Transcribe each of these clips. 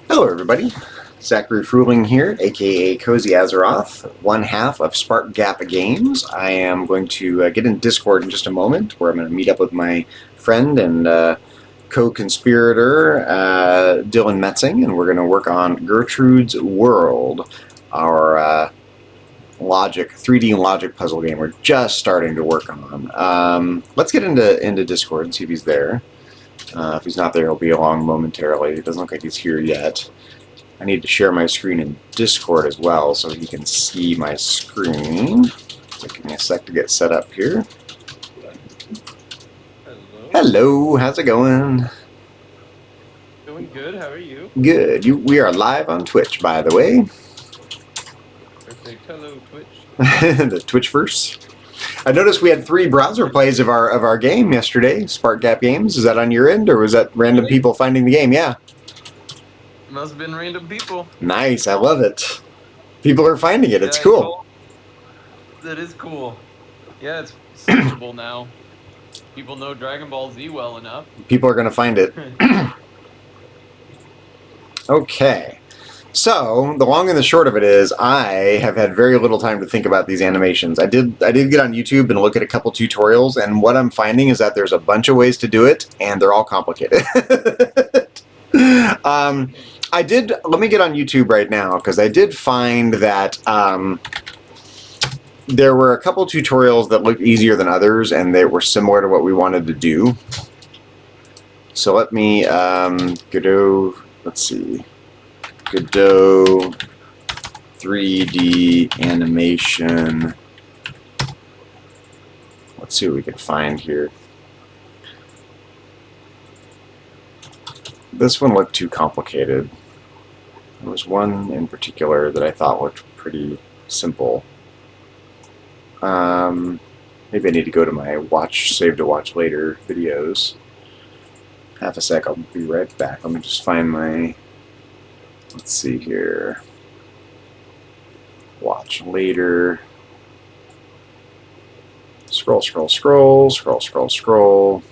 Hello, everybody. Zachary Fruling here, aka Cozy Azeroth, one half of Spark Gap Games. I am going to get in Discord in just a moment, where I'm going to meet up with my friend and co-conspirator Dylan Metzing, and we're going to work on Gertrude's World, our logic 3D logic puzzle game we're just starting to work on. Let's get into Discord and see if he's there. If he's not there, he'll be along momentarily. It doesn't look like he's here yet. I need to share my screen in Discord as well so he can see my screen. So give me a sec to get set up here. Hello. Hello, how's it going? Doing good. How are you? Good. We are live on Twitch, by the way. Perfect. Hello, Twitch. The Twitch first. I noticed we had 3 browser plays of our game yesterday, Spark Gap Games. Is that on your end, or was that random people finding the game? Yeah. Must have been random people. Nice, I love it. People are finding it. It's cool. That is cool. Yeah, it's searchable now. People know Dragon Ball Z well enough. People are going to find it. Okay. So, the long and the short of it is, I have had very little time to think about these animations. I did get on YouTube and look at a couple tutorials, and what I'm finding is that there's a bunch of ways to do it, and they're all complicated. Let me get on YouTube right now, because I did find that there were a couple tutorials that looked easier than others, and they were similar to what we wanted to do. So let me, Godot, let's see. Godot 3D animation. Let's see what we can find here. This one looked too complicated. There was one in particular that I thought looked pretty simple. Maybe I need to go to my save to watch later videos. Half a sec, I'll be right back. Let me just find my... Let's see here. Watch later. Scroll, scroll, scroll, scroll, scroll, scroll.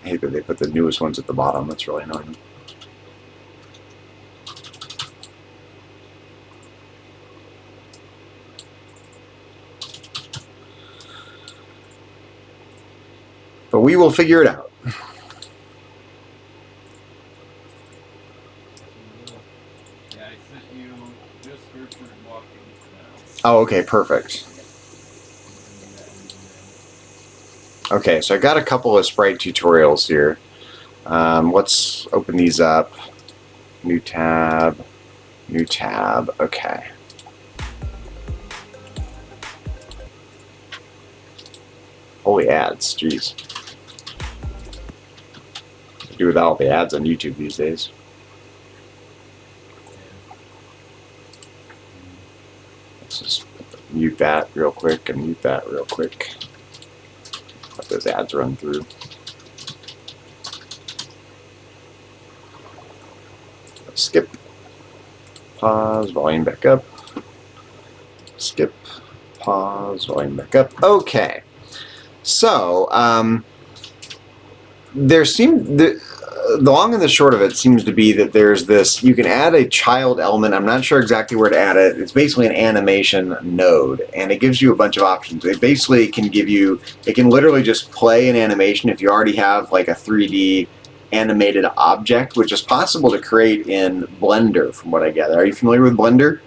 I hate that they put the newest ones at the bottom. That's really annoying. But we will figure it out. Yeah, I sent you just Gertude walking now. Oh, okay, perfect. Okay, so I got a couple of sprite tutorials here. Let's open these up. New tab. New tab. Okay. Holy ads, jeez. Do with all the ads on YouTube these days. Let's just mute that real quick and mute that real quick. Let those ads run through. Skip. Pause, volume back up. Skip. Pause, volume back up. Okay. So, the long and the short of it seems to be that there's this, you can add a child element. I'm not sure exactly where to add it. It's basically an animation node, and it gives you a bunch of options. It basically can give you, it can literally just play an animation if you already have like a 3D animated object, which is possible to create in Blender, from what I gather. Are you familiar with Blender?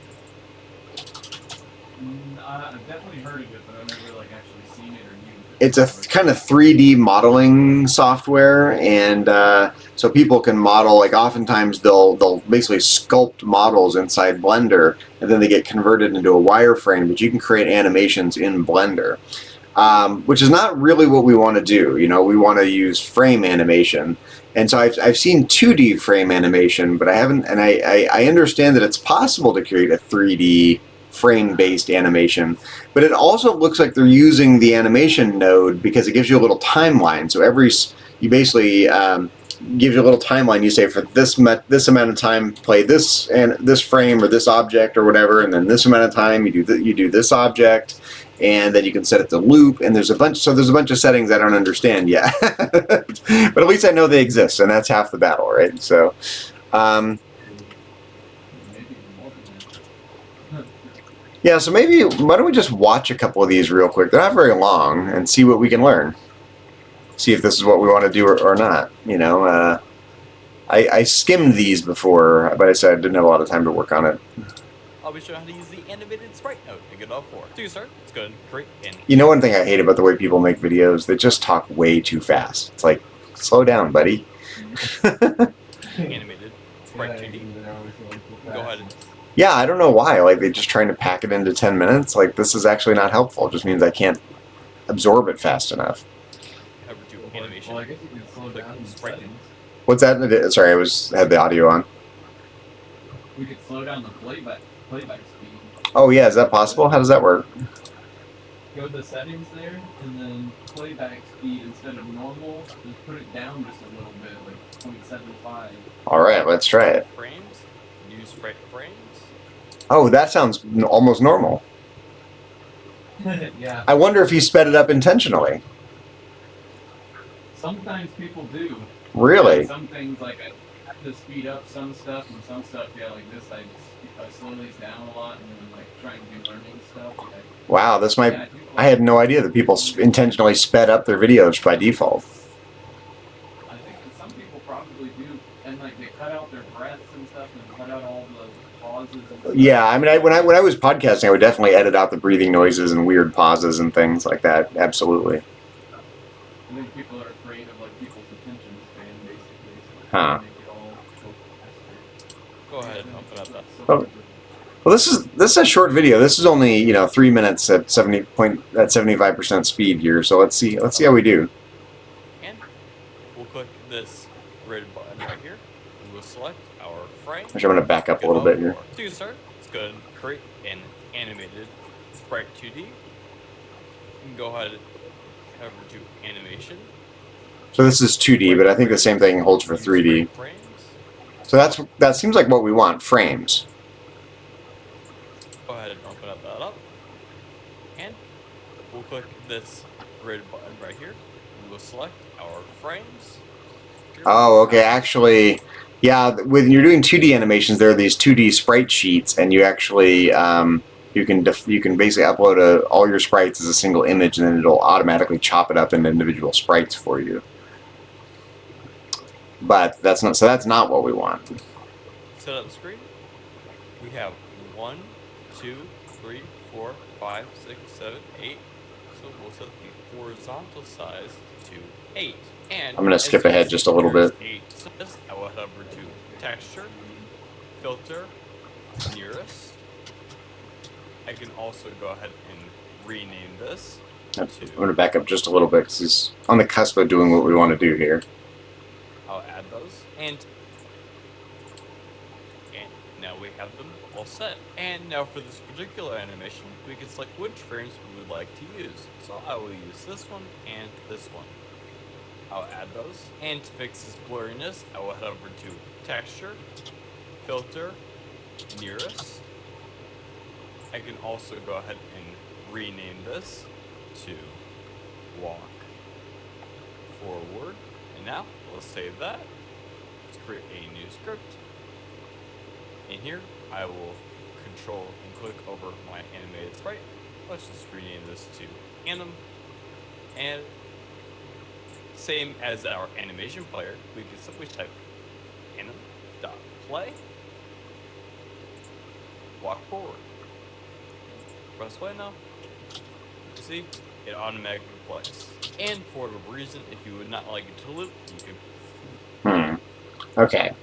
I've definitely heard of it, but I've never like actually seen it or used it. It's a kind of 3D modeling software, and so people can model, like oftentimes they'll basically sculpt models inside Blender, and then they get converted into a wireframe, but you can create animations in Blender, which is not really what we want to do. You know, we want to use frame animation. And so I've seen 2D frame animation, but I haven't, and I understand that it's possible to create a 3D frame-based animation, but it also looks like they're using the animation node because it gives you a little timeline. So you basically gives you a little timeline. You say for this amount of time, play this and this frame or this object or whatever, and then this amount of time you do this object, and then you can set it to loop. And there's a bunch of settings I don't understand yet, but at least I know they exist, and that's half the battle, right? So. Yeah, so maybe why don't we just watch a couple of these real quick? They're not very long, and see what we can learn. See if this is what we want to do or not. You know, I skimmed these before, but I said I didn't have a lot of time to work on it. I'll be showing how to use the animated sprite node in Godot 4. So you start, it's good, create an. You know, one thing I hate about the way people make videos, they just talk way too fast. It's like, slow down, buddy. Animated sprite 2D. Go ahead and. Yeah, I don't know why. Like, they're just trying to pack it into 10 minutes. Like, this is actually not helpful. It just means I can't absorb it fast enough. Over to animation. Well, I guess you can slow down the sprite. settings. What's that? Sorry, had the audio on. We could slow down the playback speed. Oh yeah, is that possible? How does that work? Go to the settings there, and then playback speed instead of normal, just put it down just a little bit, like 0.75. All right, let's try it. Frames. Use sprite frames. Oh, that sounds almost normal. Yeah. I wonder if he sped it up intentionally. Sometimes people do. Really? Yeah, some things, like, I have to speed up some stuff, and some stuff, yeah, like this, I slow these down a lot, and then, like, trying to do learning stuff. Wow, this might... Yeah, I had no idea that people intentionally sped up their videos by default. I think that some people probably do, and, like, they cut out their breaths and stuff, and cut out all the pauses and stuff. Yeah, I mean, when I was podcasting, I would definitely edit out the breathing noises and weird pauses and things like that. Absolutely. I think people are afraid of, like, people's attention span, basically. So Huh. they make it all go faster. Go ahead and open up that. Oh. Well, this is a short video. This is only 3 minutes at 75% speed here. So let's see how we do. And we'll click this red button right here. And we'll select our frame. Actually, I'm going to back up a little bit here. So you start, it's good. Create an animated sprite 2D. You can go ahead and head over to animation. So this is 2D, but I think the same thing holds for 3D. Frames. So that seems like what we want, frames. Go ahead and open up that up. And we'll click this red button right here. And we'll select our frames. Oh, okay. Actually, yeah, when you're doing 2D animations, there are these 2D sprite sheets, and you actually you can basically upload all your sprites as a single image, and then it'll automatically chop it up into individual sprites for you. But that's not what we want. Set up the screen. We have 1, 2, 3, 4, 5, 6, 7, 8. So we'll set the horizontal size to 8. And I'm going to skip ahead just a little bit. 8 says, I will head over to texture, filter, nearest. I can also go ahead and rename this. I'm going to back up just a little bit because he's on the cusp of doing what we want to do here. I'll add those, and now we have them all set. And now for this particular animation, we can select which frames we would like to use. So I will use this one and this one. I'll add those, and to fix this blurriness, I will head over to texture, filter, nearest. I can also go ahead and rename this to walk forward. And now, let's save that. Let's create a new script. In here, I will control and click over my animated sprite. Let's just rename this to anim. And same as our animation player, we can simply type anim.play. Walk forward. Press play now. You see, it automatically plays. And for the reason, if you would not like it to loop, you can. Okay.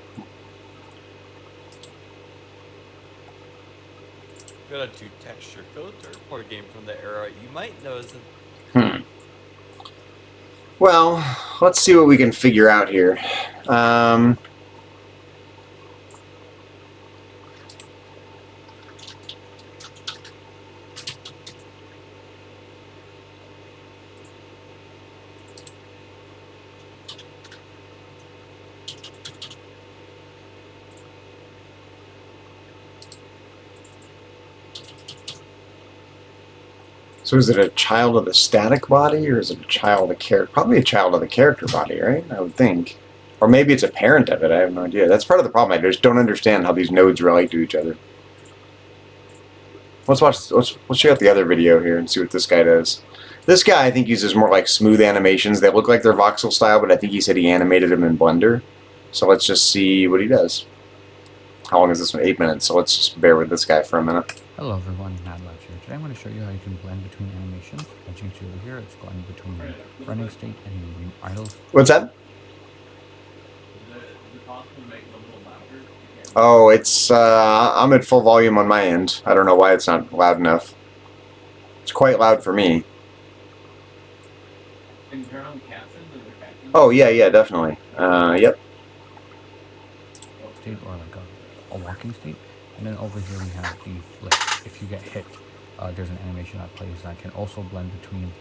Go to texture filter or game from the era. You might notice that. Well, let's see what we can figure out here. So is it a child of the static body, or is it a child of the character? Probably a child of the character body, right? I would think. Or maybe it's a parent of it. I have no idea. That's part of the problem. I just don't understand how these nodes relate to each other. Let's check out the other video here and see what this guy does. This guy, I think, uses more like smooth animations that look like they're voxel style, but I think he said he animated them in Blender. So let's just see what he does. How long is this one? 8 minutes. So let's just bear with this guy for a minute. Hello everyone, Godot here. Today I'm going to show you how you can blend between animations. As you can see over here, it's going between running state and idle. What's that? Is it possible to make it a little louder? Oh, it's I'm at full volume on my end. I don't know why it's not loud enough. It's quite loud for me. Can you turn on captions? Is there captions? Oh yeah, definitely. Yep. State or like a walking state. And then over here we have the flip. If you get hit, there's an animation that plays that can also blend between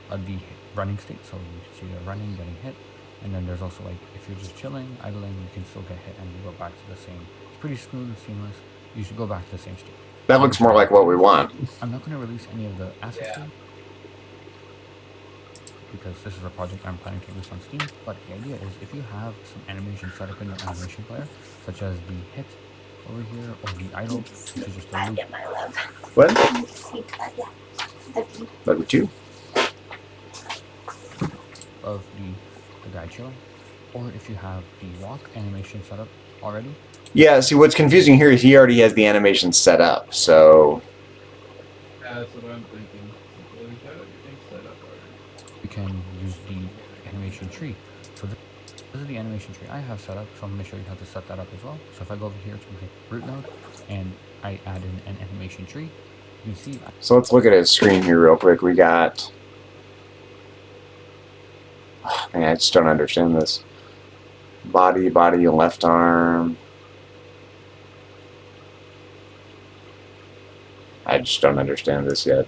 the running state. So you see you're running, getting hit. And then there's also like, if you're just chilling, idling, you can still get hit and you go back to the same. It's pretty smooth and seamless. You should go back to the same state. That looks more like what we want. I'm not going to release any of the assets here, because this is a project I'm planning to release on Steam. But the idea is, if you have some animation set up in your animation player, such as the hit over here or the idle, which is just a loop. What? Level 2. Of the guy chilling, or if you have the walk animation set up already, Yeah, see what's confusing here is he already has the animation set up, so Yeah, that's what I'm thinking. So we've got everything set up already. you can use the animation tree. So this is the animation tree I have set up, so I'm going to show you how to set that up as well. So if I go over here to my root node and I add in an animation tree, you can see. So let's look at his screen here real quick. We got... Oh, man, I just don't understand this. Body, left arm. I just don't understand this yet.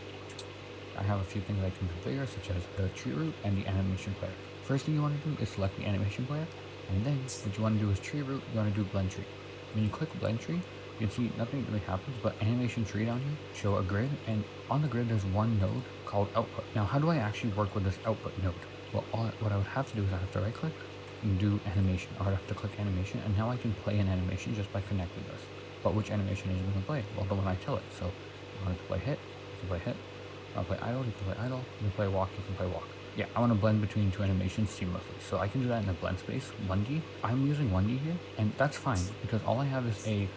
I have a few things I can configure, such as the tree root and the animation player. First thing you want to do is select the animation player, and then what you want to do is tree root, you want to do blend tree. When you click blend tree, you can see nothing really happens, but animation tree down here show a grid, and on the grid there's one node called output. Now how do I actually work with this output node? Well, what I would have to do is I have to right click and do animation, or I'd have to click animation, and now I can play an animation just by connecting this. But which animation is it going to play? Well, the one I tell it. So you want to play hit, you can play hit. You want to play idle, you can play idle. You can play walk, you can play walk. Yeah, I want to blend between two animations seamlessly. So I can do that in the blend space, 1D. I'm using 1D here, and that's fine because all I have is a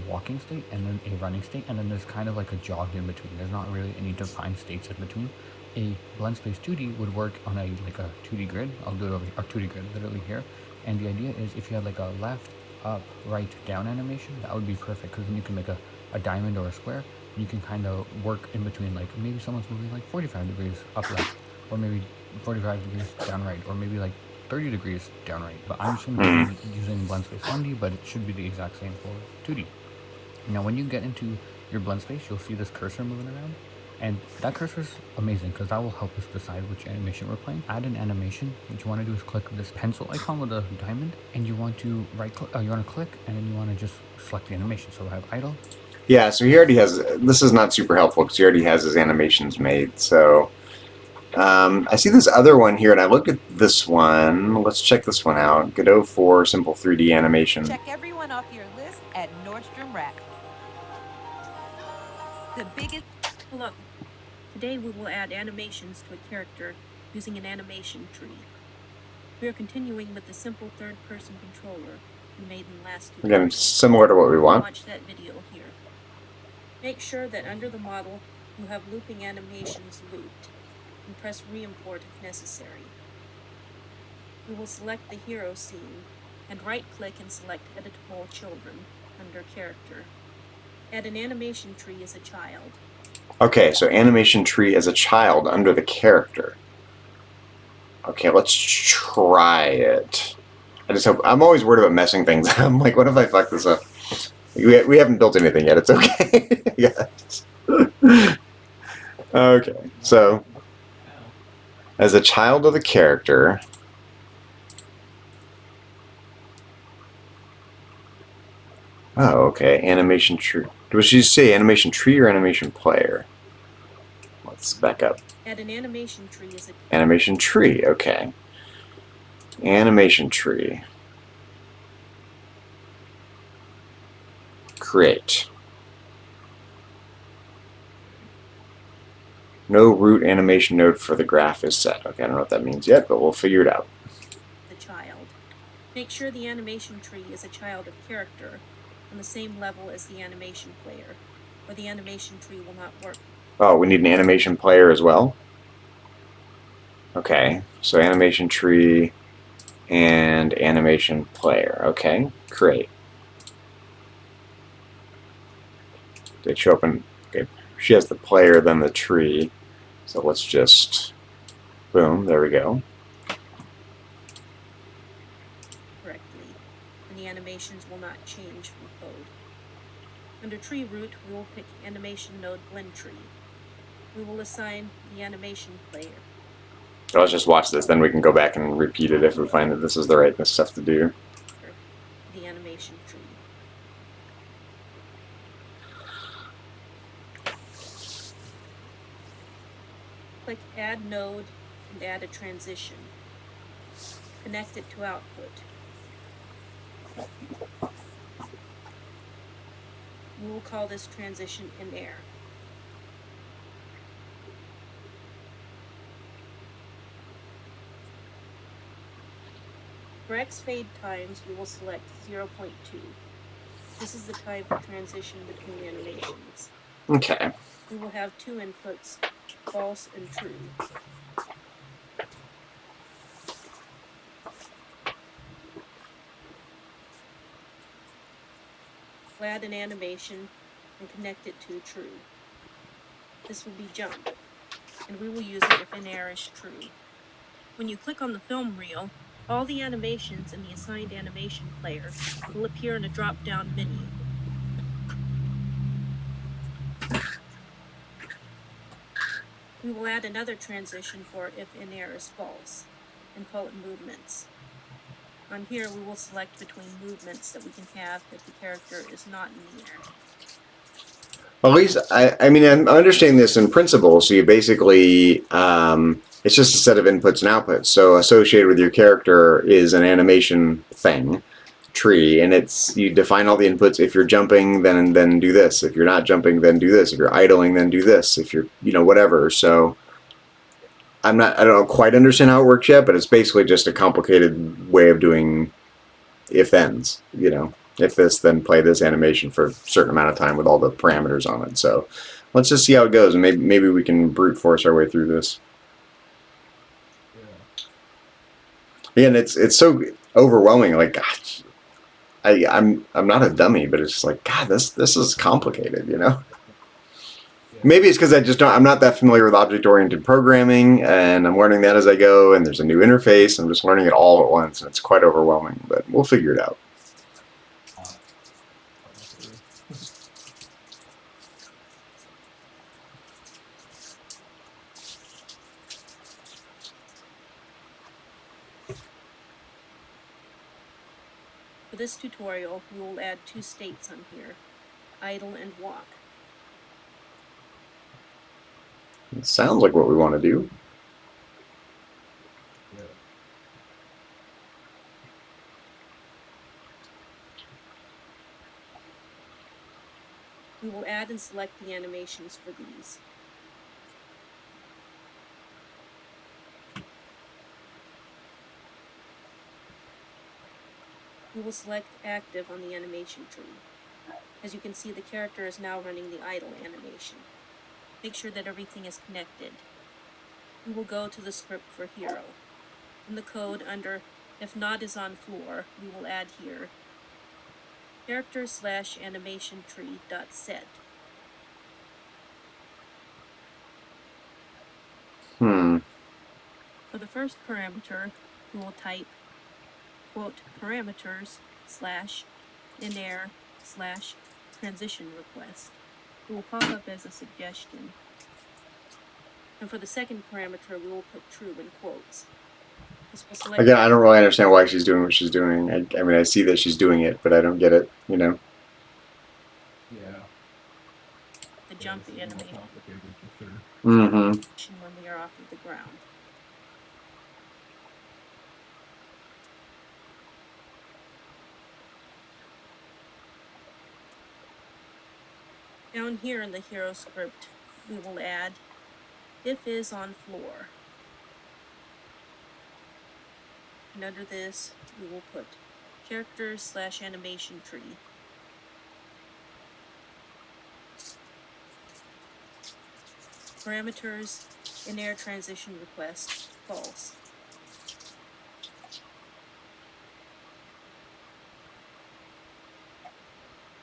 walking state and then a running state, and then there's kind of like a jog in between. There's not really any defined states in between. A blend space 2D would work on a 2D grid. I'll do it over here, or 2D grid literally here. And the idea is if you had like a left, up, right, down animation, that would be perfect, because then you can make a diamond or a square. You can kind of work in between, like maybe someone's moving like 45 degrees up left, or maybe 45 degrees down right, or maybe like 30 degrees down right. But I'm just going to be using blend space 1D, but it should be the exact same for 2D. Now when you get into your blend space, you'll see this cursor moving around. And that cursor is amazing because that will help us decide which animation we're playing. Add an animation. What you want to do is click this pencil icon with a diamond, and you want to right click. You want to click, and then you want to just select the animation. So I have idle. Yeah, so he already has... This is not super helpful because he already has his animations made, so... I see this other one here, and I look at this one. Let's check this one out. Godot 4 Simple 3D Animation. Check everyone off your list at Nordstrom Rack. The biggest... Hello. Today we will add animations to a character using an animation tree. We are continuing with the simple third-person controller we made in the last tutorial. Again, similar to what we want. Watch that video here. Make sure that under the model you have looping animations looped, and press re-import if necessary. We will select the hero scene and right-click and select Edit All Children under Character. Add an animation tree as a child. Okay, so animation tree as a child under the character. Okay, let's try it. I just hope... I'm always worried about messing things up. I'm like, what if I fuck this up? We haven't built anything yet. It's okay. Yes. Okay, so... As a child of the character... Oh, okay. Animation tree. Did she say animation tree or animation player? Let's Let's back up. Add an animation tree as a Animation tree, okay. Animation tree. Create. No root animation node for the graph is set. Okay, I don't know what that means yet, but we'll figure it out. the child. Make sure the animation tree is a child of character on the same level as the animation player, or the animation tree will not work. Oh, we need an animation player as well? Okay, so animation tree and animation player. Okay, create. They show up in... Okay, she has the player, then the tree. So let's just... Boom, there we go. Correctly, and the animations will not change from code. Under tree root, we will pick animation node blend tree. We will assign the animation player. So let's just watch this, then we can go back and repeat it if we find that this is the right stuff to do. The animation tree. Click Add Node and add a transition. Connect it to output. We will call this transition in air. For X fade times, we will select 0.2. This is the time for transition between animations. Okay. We will have two inputs, false and true. We'll add an animation and connect it to true. This will be jump, and we will use it if in air is true. When you click on the film reel, all the animations in the assigned animation player will appear in a drop-down menu. We will add another transition for if in air is false, and call it movements. On here, we will select between movements that we can have if the character is not in the air. Well, at least, I mean, I'm understanding this in principle, so you basically, it's just a set of inputs and outputs. So associated with your character is an animation thing, tree, and it's, you define all the inputs. If you're jumping, then do this. If you're not jumping, then do this. If you're idling, then do this. If you're, you know, whatever. So I don't quite understand how it works yet, but it's basically just a complicated way of doing if-thens, you know. If this, then play this animation for a certain amount of time with all the parameters on it. So let's just see how it goes, and maybe we can brute force our way through this. Yeah. Again, it's so overwhelming. Like, gosh, I'm not a dummy, but it's just like, God, this is complicated, you know. Maybe it's because I'm not that familiar with object-oriented programming, and I'm learning that as I go, and there's a new interface, I'm just learning it all at once, and it's quite overwhelming, but we'll figure it out. For this tutorial, we will add two states on here, idle and walk. It sounds like what we want to do. Yeah. We will add and select the animations for these. We will select active on the animation tree. As you can see, the character is now running the idle animation. Make sure that everything is connected. We will go to the script for hero. In the code under if not is on floor, we will add here character/animation tree dot set. For the first parameter, we will type quote parameters / in-air / transition request. It will pop up as a suggestion. And for the second parameter, we will put true in quotes. This will select Again, I don't really understand why she's doing what she's doing. I mean, I see that she's doing it, but I don't get it, you know. Yeah. the jump jump this is more animation complicated for sure. Mm-hmm. when we are off of the ground. Down here in the hero script, we will add if is on floor. And under this, we will put characters/animation tree. Parameters in air transition request false.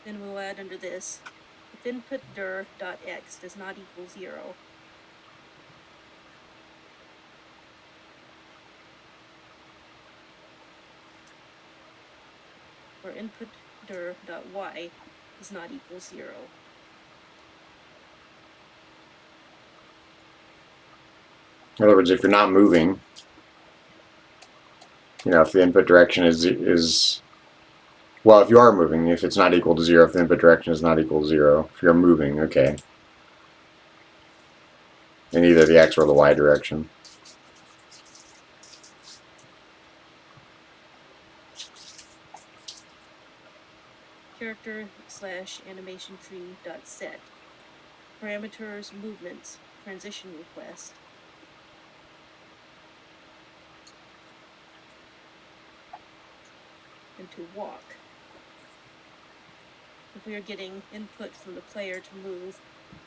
Then we'll add under this, if input dir.x does not equal 0, or input dir.y does not equal 0. In other words, if you're not moving, you know, if the input direction is well, if you are moving, if it's not equal to 0, if the input direction is not equal to 0, if you're moving, okay, in either the x or the y direction. Character/animation tree.set. Parameters, movements, transition request. And to walk. If we are getting input from the player to move,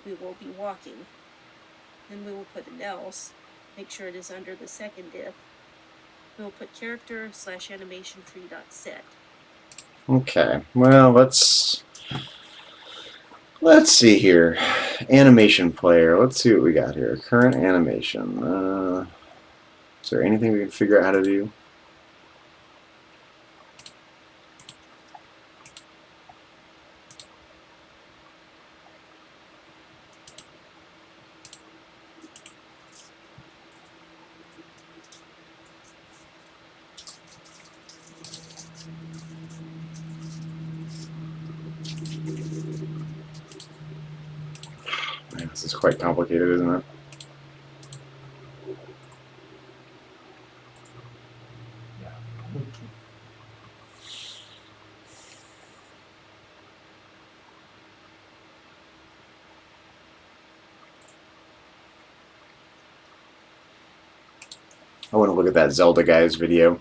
we will be walking. Then we will put an else, make sure it is under the second if. We will put character/animation tree.set. Okay, well, let's see here. Animation player. Let's see what we got here. Current animation. Is there anything we can figure out how to do? Man, this is quite complicated, isn't it? Yeah. I want to look at that Zelda guy's video.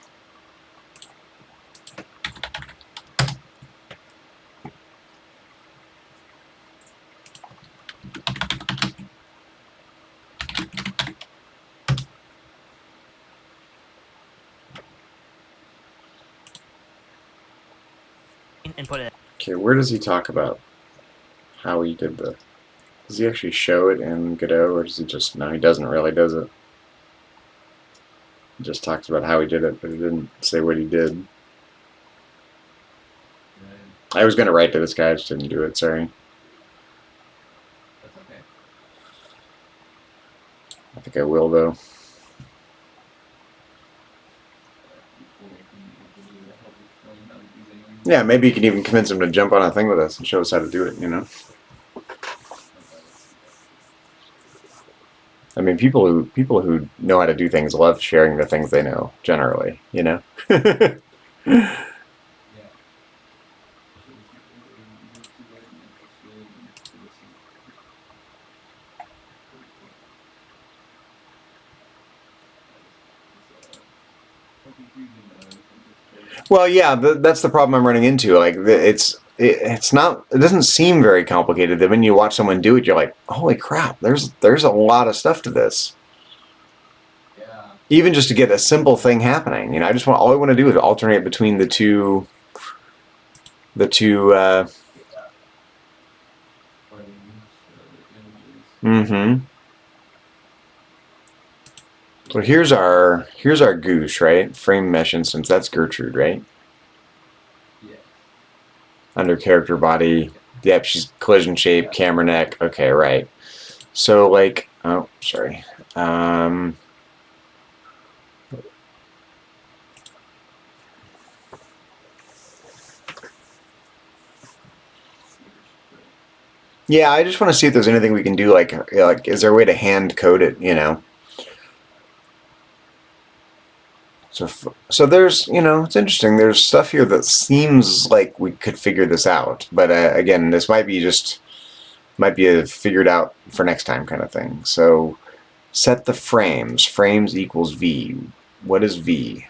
And put it. Okay, where does he talk about how he did the... Does he actually show it in Godot, or does he just... No, he doesn't really, does it? He just talks about how he did it, but he didn't say what he did. Right. I was going to write to this guy, I just didn't do it, sorry. That's okay. I think I will, though. Yeah, maybe you can even convince him to jump on a thing with us and show us how to do it, you know? I mean, people who know how to do things love sharing the things they know, generally, you know? Yeah. Well, yeah, that's the problem I'm running into. Like, it's not. It doesn't seem very complicated. Then when you watch someone do it, you're like, holy crap! There's a lot of stuff to this. Yeah. Even just to get a simple thing happening, you know, all I want to do is alternate between the two. Mm-hmm. So here's our goose, right? Frame mesh instance. That's Gertrude, right? Yeah. Under character body. Yep, she's collision shape, camera neck. Okay, right. So like, oh, sorry. Yeah, I just want to see if there's anything we can do. Like, is there a way to hand code it? You know. So there's, it's interesting. There's stuff here that seems like we could figure this out, but again, this might be a figured out for next time kind of thing. So set the frames. Frames equals V. What is V?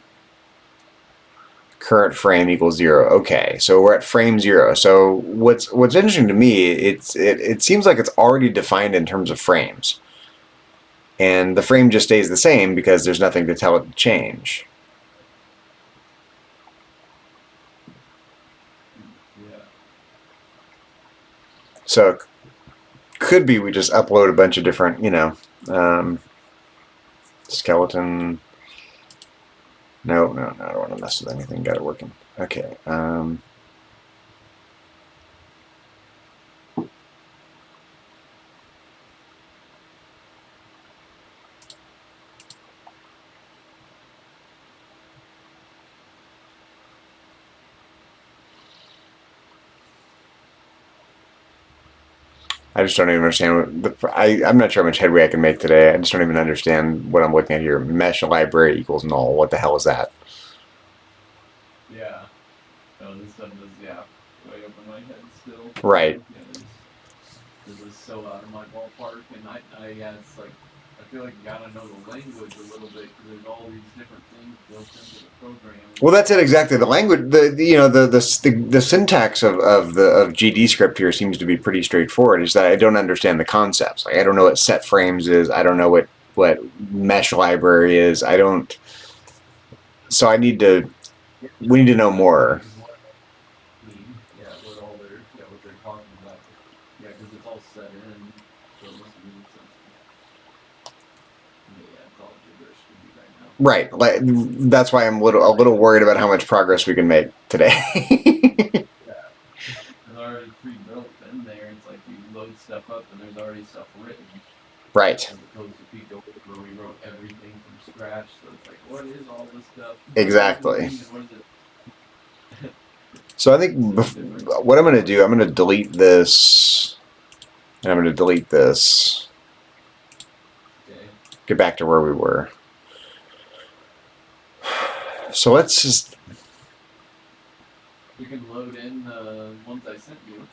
Current frame equals 0. Okay, so we're at frame 0. So what's interesting to me, it seems like it's already defined in terms of frames, and the frame just stays the same because there's nothing to tell it to change. Yeah. So it could be we just upload a bunch of different, skeleton. No, I don't want to mess with anything. Got it working. Okay. I just don't even understand I'm not sure how much headway I can make today. I just don't even understand what I'm looking at here. Mesh library equals null. What the hell is that? Yeah. No, this stuff is, way over my head still. Right. Yeah, this is so out of my ballpark, and it's like, I feel like you gotta know the language a little bit, because there's all these different things built into the program. Well, that's it exactly. The language, the syntax of GD script here seems to be pretty straightforward. Is that I don't understand the concepts. Like I don't know what set frames is. I don't know what mesh library is. I don't. So we need to know more. Yeah, what they're talking about. Yeah, because it's all set in, so it must mean something. Yeah, it's all gibberish to me right now. Right. Like that's why I'm a little worried about how much progress we can make today. There's already pre-built in there. It's like you load stuff up and there's already stuff written. Right. As opposed to people where we wrote everything from scratch. So it's like, what is all this stuff? Exactly. What is it? So I think what I'm going to do, I'm going to delete this, and I'm going to delete this. Okay. Get back to where we were. So let's just. You can load in the ones I sent you.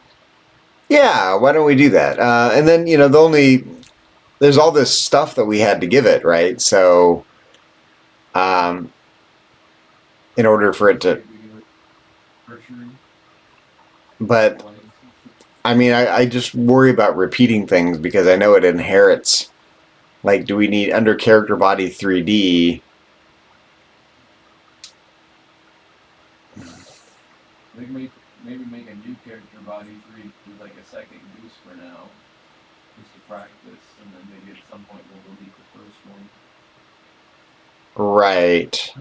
Yeah, why don't we do that? And then there's all this stuff that we had to give it, right? So, in order for it to. But I mean, I just worry about repeating things because I know it inherits. Like, do we need under character body 3D? Maybe make a new character body 3D with like a second goose for now, just to practice, and then maybe at some point we'll delete the first one. Right.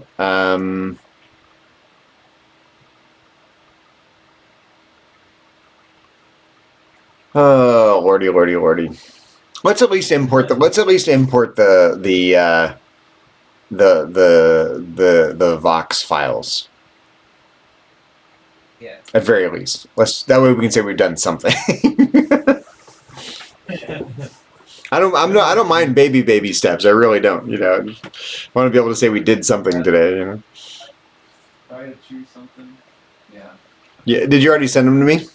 Oh, lordy. Let's at least import the Vox files. Yeah. At very least. That way we can say we've done something. I don't mind baby steps. I really don't. I want to be able to say we did something today. Try to choose something. Yeah. Yeah. Did you already send them to me?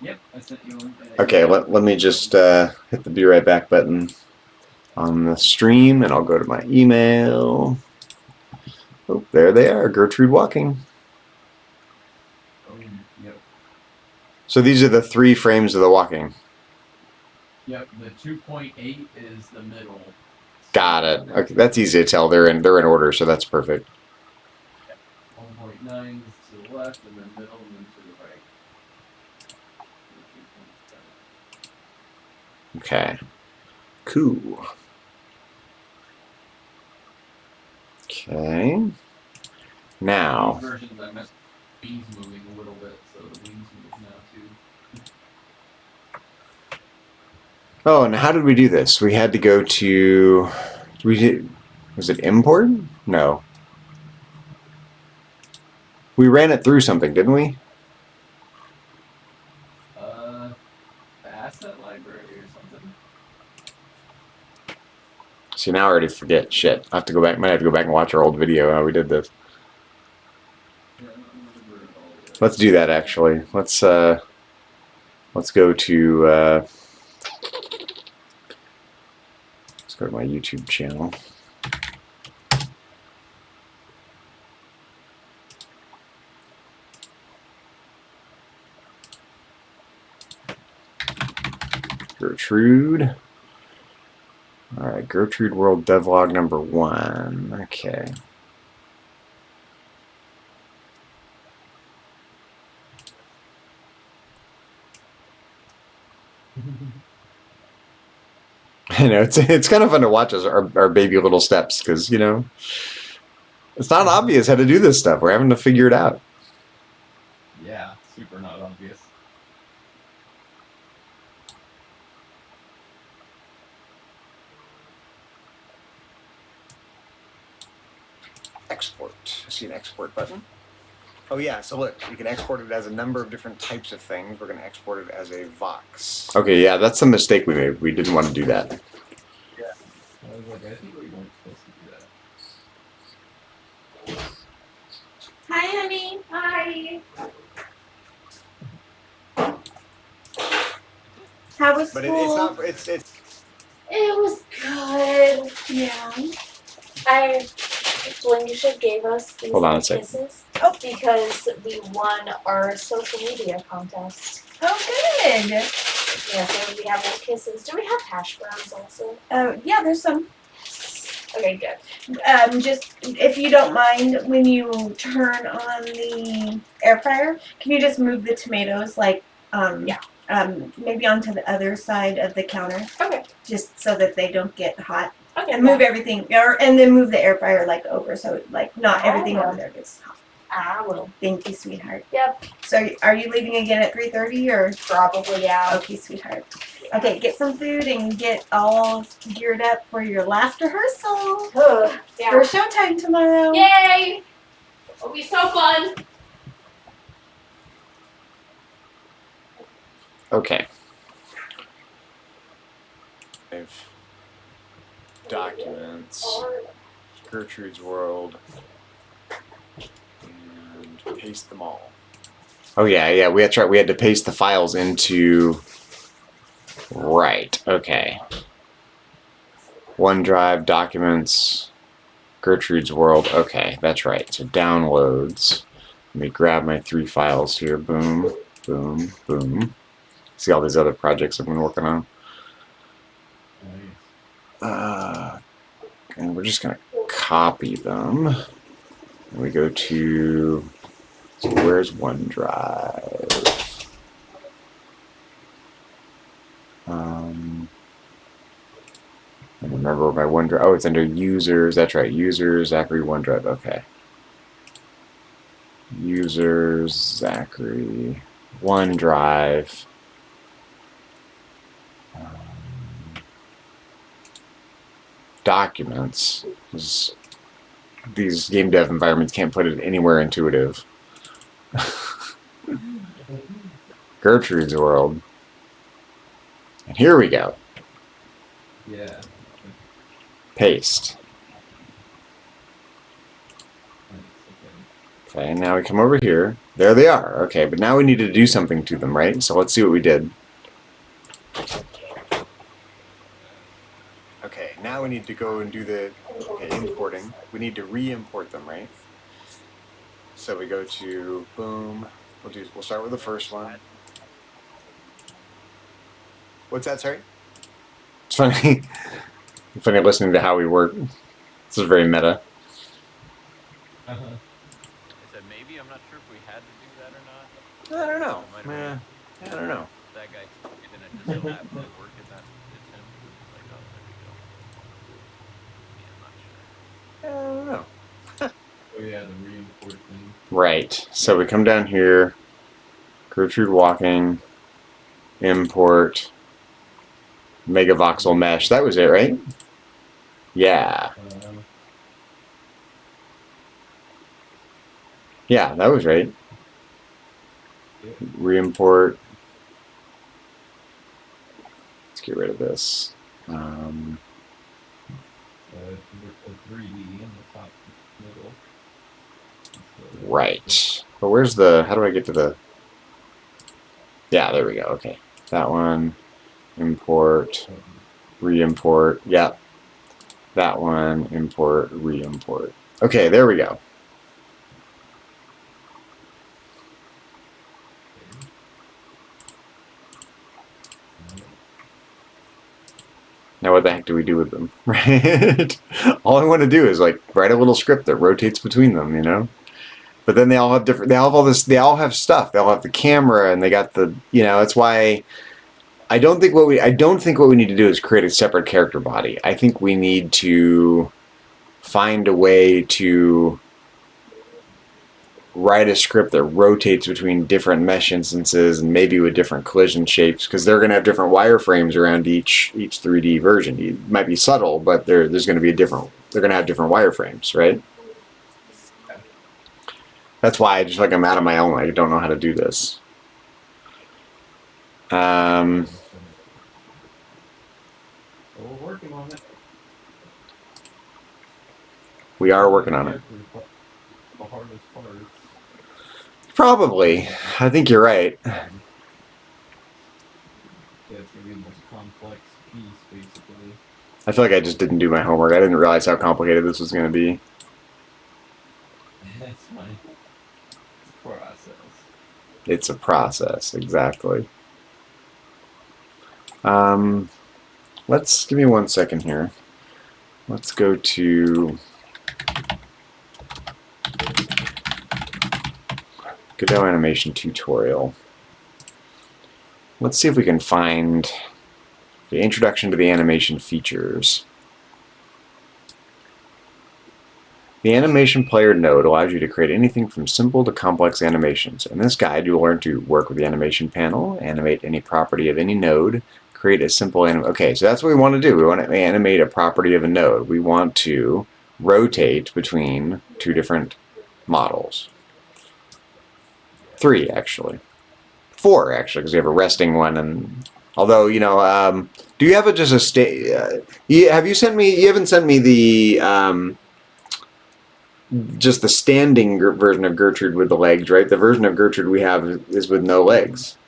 Yep, I sent you one. Okay. Let me just hit the be right back button on the stream, and I'll go to my email. Oh, there they are. Gertrude walking. Yep. So these are the 3 frames of the walking. Yep, the 2.8 is the middle. Got it. Okay, that's easy to tell. They're in order, so that's perfect. 1.9 is to the left, and then middle, and then to the right. Okay. Cool. Okay. Now. These versions I messed wings moving a little bit, so the wings move now too. Oh, and how did we do this? We had to go to. Was it import? No. We ran it through something, didn't we? See, now I already forget. Shit. I have to go back. Might have to go back and watch our old video how we did this. Yeah, I don't remember it all yet. Let's do that actually. Let's go to let's go to my YouTube channel. Gertude. All right, Gertude World Devlog number 1. Okay. I know it's kind of fun to watch us our baby little steps because it's not obvious how to do this stuff. We're having to figure it out. Yeah, super not obvious. Export. I see an export button. Oh yeah, so look, you can export it as a number of different types of things. We're going to export it as a Vox. Okay, yeah, that's the mistake we made. We didn't want to do that. I was like, I think we weren't supposed to do that. Hi, honey. Hi. How was But school? it's not. It's. It was good. Yeah. Felicia gave us these Hold on a little sec. kisses Oh. because we won our social media contest. Oh, good. Yeah, so we have little kisses. Do we have hash browns also? Yeah, there's some. Okay, good. Just if you don't mind, when you turn on the air fryer, can you just move the tomatoes maybe onto the other side of the counter, Okay. just so that they don't get hot. Okay. And move everything, and then move the air fryer over so not everything Oh. over there gets hot. I will. Thank you, sweetheart. Yep. So are you leaving again at 3:30 or? Probably, yeah. Okay, sweetheart. Okay, get some food and get all geared up for your last rehearsal. Ugh, yeah. For showtime tomorrow. Yay! It'll be so fun. Okay. Documents. Gertrude's World. And paste them all. Oh yeah. We had to paste the files into. Right. Okay. OneDrive, Documents, Gertrude's World. Okay, that's right. So downloads. Let me grab my 3 files here. Boom, boom, boom. See all these other projects I've been working on. Nice. And we're just gonna copy them. And we go to. So where's OneDrive? I remember my OneDrive. Oh, it's under users. That's right. Users, Zachary, OneDrive. Okay. Users, Zachary, OneDrive. Documents. These game dev environments can't put it anywhere intuitive. Gertrude's World. And here we go. Yeah. Paste. Okay, now we come over here. There they are. Okay, but now we need to do something to them, right? So let's see what we did. Okay, now we need to go and do the importing. We need to re-import them, right? So we go to boom. We'll start with the first one. What's that, sorry? It's funny. Funny listening to how we work. This is very meta. Uh-huh. I said maybe. I'm not sure if we had to do that or not. I don't know. Might have been. I don't know. That guy took it and it just so happened to work and that's it's him. It's like, oh, there we go. Yeah, I'm not sure. I don't know. Oh yeah, the re-import thing. Right. So we come down here. Gertrude walking. Import. Megavoxel mesh. That was it, right? Yeah. Yeah, that was right. Yep. Re-import. Let's get rid of this. right. But where's the, how do I get to the, yeah, there we go, okay. That one, import, re-import, yep. That one, import, re-import. Okay, there we go. Now what the heck do we do with them, right? All I want to do is like write a little script that rotates between them, you know? But then they all have different, they all have all this, they all have stuff. They all have the camera and they got the, you know, that's why I don't think what we need to do is create a separate character body. I think we need to find a way to write a script that rotates between different mesh instances and maybe with different collision shapes, because they're going to have different wireframes around each 3D version. It might be subtle, but there's going to be they're going to have different wireframes, right? That's why I just like I'm out of my own. I don't know how to do this. We're working on it. We are working on it. The hardest parts. Probably. I think you're right. Yeah, it's gonna be the most complex piece, basically. I feel like I just didn't do my homework. I didn't realize how complicated this was going to be. That's fine. It's a process. It's a process, exactly. Let's give me 1 second here. Let's go to Godot animation tutorial. Let's see if we can find the introduction to the animation features. The animation player node allows you to create anything from simple to complex animations. In this guide, you'll learn to work with the animation panel, animate any property of any node, create a simple okay, so that's what we want to do. We want to animate a property of a node. We want to rotate between two different models. 3, actually. 4, actually, because we have a resting one. And although, you know, do you have just a have you sent me? You haven't sent me the just the standing version of Gertrude with the legs, right? The version of Gertrude we have is with no legs.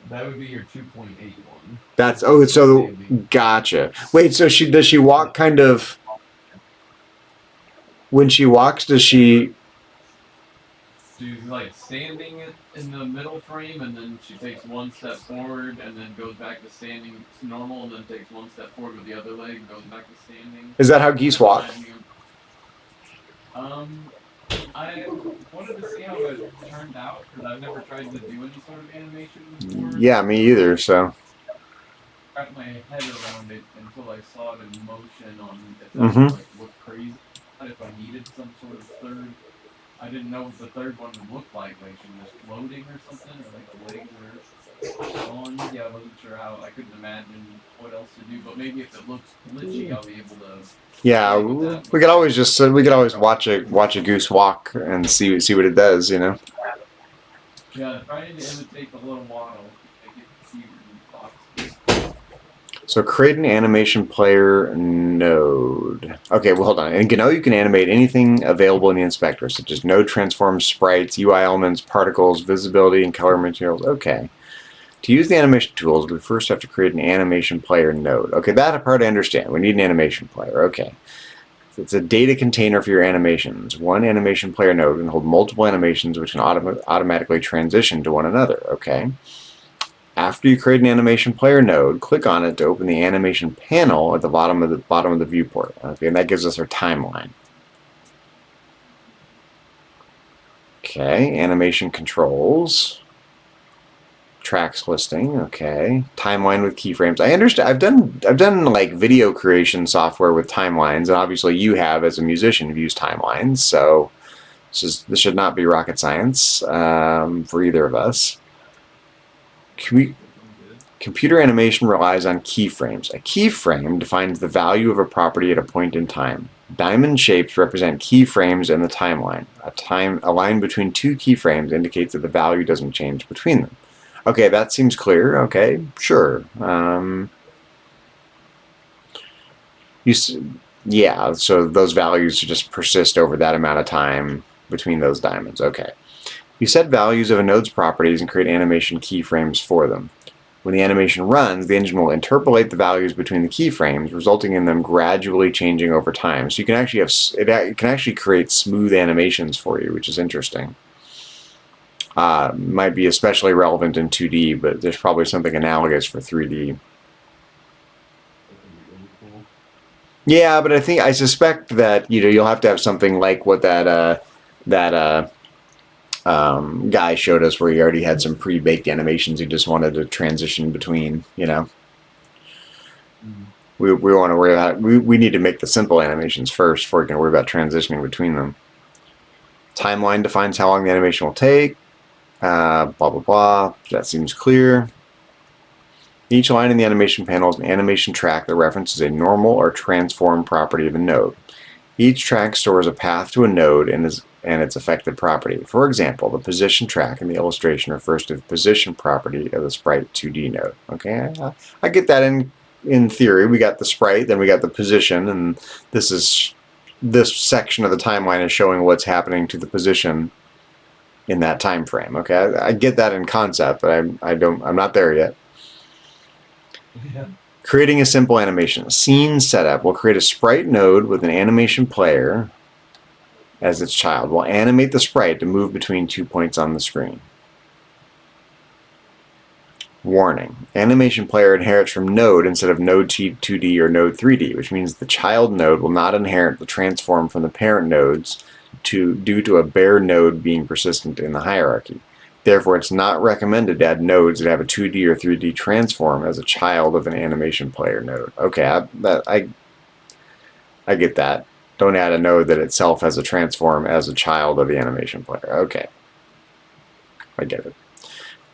That would be your 2.8 one. That's so gotcha. Wait, so does she walk kind of when she walks? Does she? She's like standing in the middle frame, and then she takes 1 step forward, and then goes back to standing normal, and then takes 1 step forward with the other leg, and goes back to standing. Is that how geese walk? I wanted to see how it turned out, because I've never tried to do any sort of animation before. Yeah, me either. So. Wrap my head around it until I saw it in motion on if that would like look crazy. If I needed some sort of third, I didn't know what the third one would look like she was floating or something, or like the legs were on. Yeah, I wasn't sure how. I couldn't imagine what else to do, but maybe if it looks glitchy, I'll be able to. Yeah, we could always watch a goose walk and see what it does, you know. Yeah, trying to imitate the little waddle. Make it cute and boxy. So create an animation player node. Okay, well hold on. In Godot you can animate anything available in the inspector, such as node transforms, sprites, UI elements, particles, visibility, and color materials. Okay. To use the animation tools, we first have to create an animation player node. Okay, that part I understand. We need an animation player. Okay. So it's a data container for your animations. One animation player node can hold multiple animations which can automatically transition to one another. Okay. After you create an animation player node, click on it to open the animation panel at the bottom of the viewport. Okay, and that gives us our timeline. Okay, animation controls. Tracks listing, okay. Timeline with keyframes. I understand. I've done like video creation software with timelines, and obviously you have as a musician have used timelines. So this should not be rocket science for either of us. Computer animation relies on keyframes. A keyframe defines the value of a property at a point in time. Diamond shapes represent keyframes in the timeline. A line between 2 keyframes indicates that the value doesn't change between them. Okay, that seems clear. Okay, sure. Yeah, so those values just persist over that amount of time. between those diamonds. Okay. You set values of a node's properties and create animation keyframes for them. When the animation runs, the engine will interpolate the values between the keyframes, resulting in them gradually changing over time. So you can actually have it can actually create smooth animations for you, which is interesting. Might be especially relevant in 2D, but there's probably something analogous for 3D. Yeah, but I suspect that you'll have to have something like what that guy showed us, where he already had some pre-baked animations he just wanted to transition between. We want to worry about we need to make the simple animations first before we can worry about transitioning between them. Timeline defines how long the animation will take. Blah blah blah. That seems clear. Each line in the animation panel is an animation track that references a normal or transform property of a node. Each track stores a path to a node and its affected property. For example, the position track in the illustration refers to the position property of the sprite 2D node. Okay, I get that in theory. We got the sprite, then we got the position, and this section of the timeline is showing what's happening to the position in that time frame. Okay, I get that in concept, but I'm not there yet. Yeah. Creating a simple animation. Scene setup will create a sprite node with an animation player as its child. We'll animate the sprite to move between 2 points on the screen. Warning. Animation player inherits from node instead of node 2D or node 3D, which means the child node will not inherit the transform from the parent nodes due to a bare node being persistent in the hierarchy. Therefore, it's not recommended to add nodes that have a 2D or 3D transform as a child of an animation player node. Okay, I get that. Don't add a node that itself has a transform as a child of the animation player. Okay, I get it.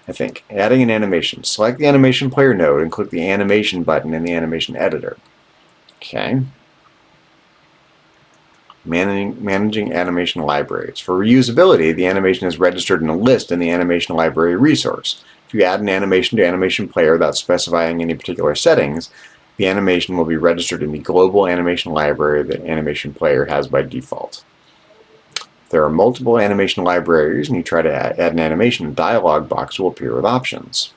I think. Adding an animation. Select the animation player node and click the animation button in the animation editor. Okay. Managing animation libraries. For reusability, the animation is registered in a list in the animation library resource. If you add an animation to animation player without specifying any particular settings, the animation will be registered in the global animation library that animation player has by default. If there are multiple animation libraries and you try to add an animation, a dialog box will appear with options.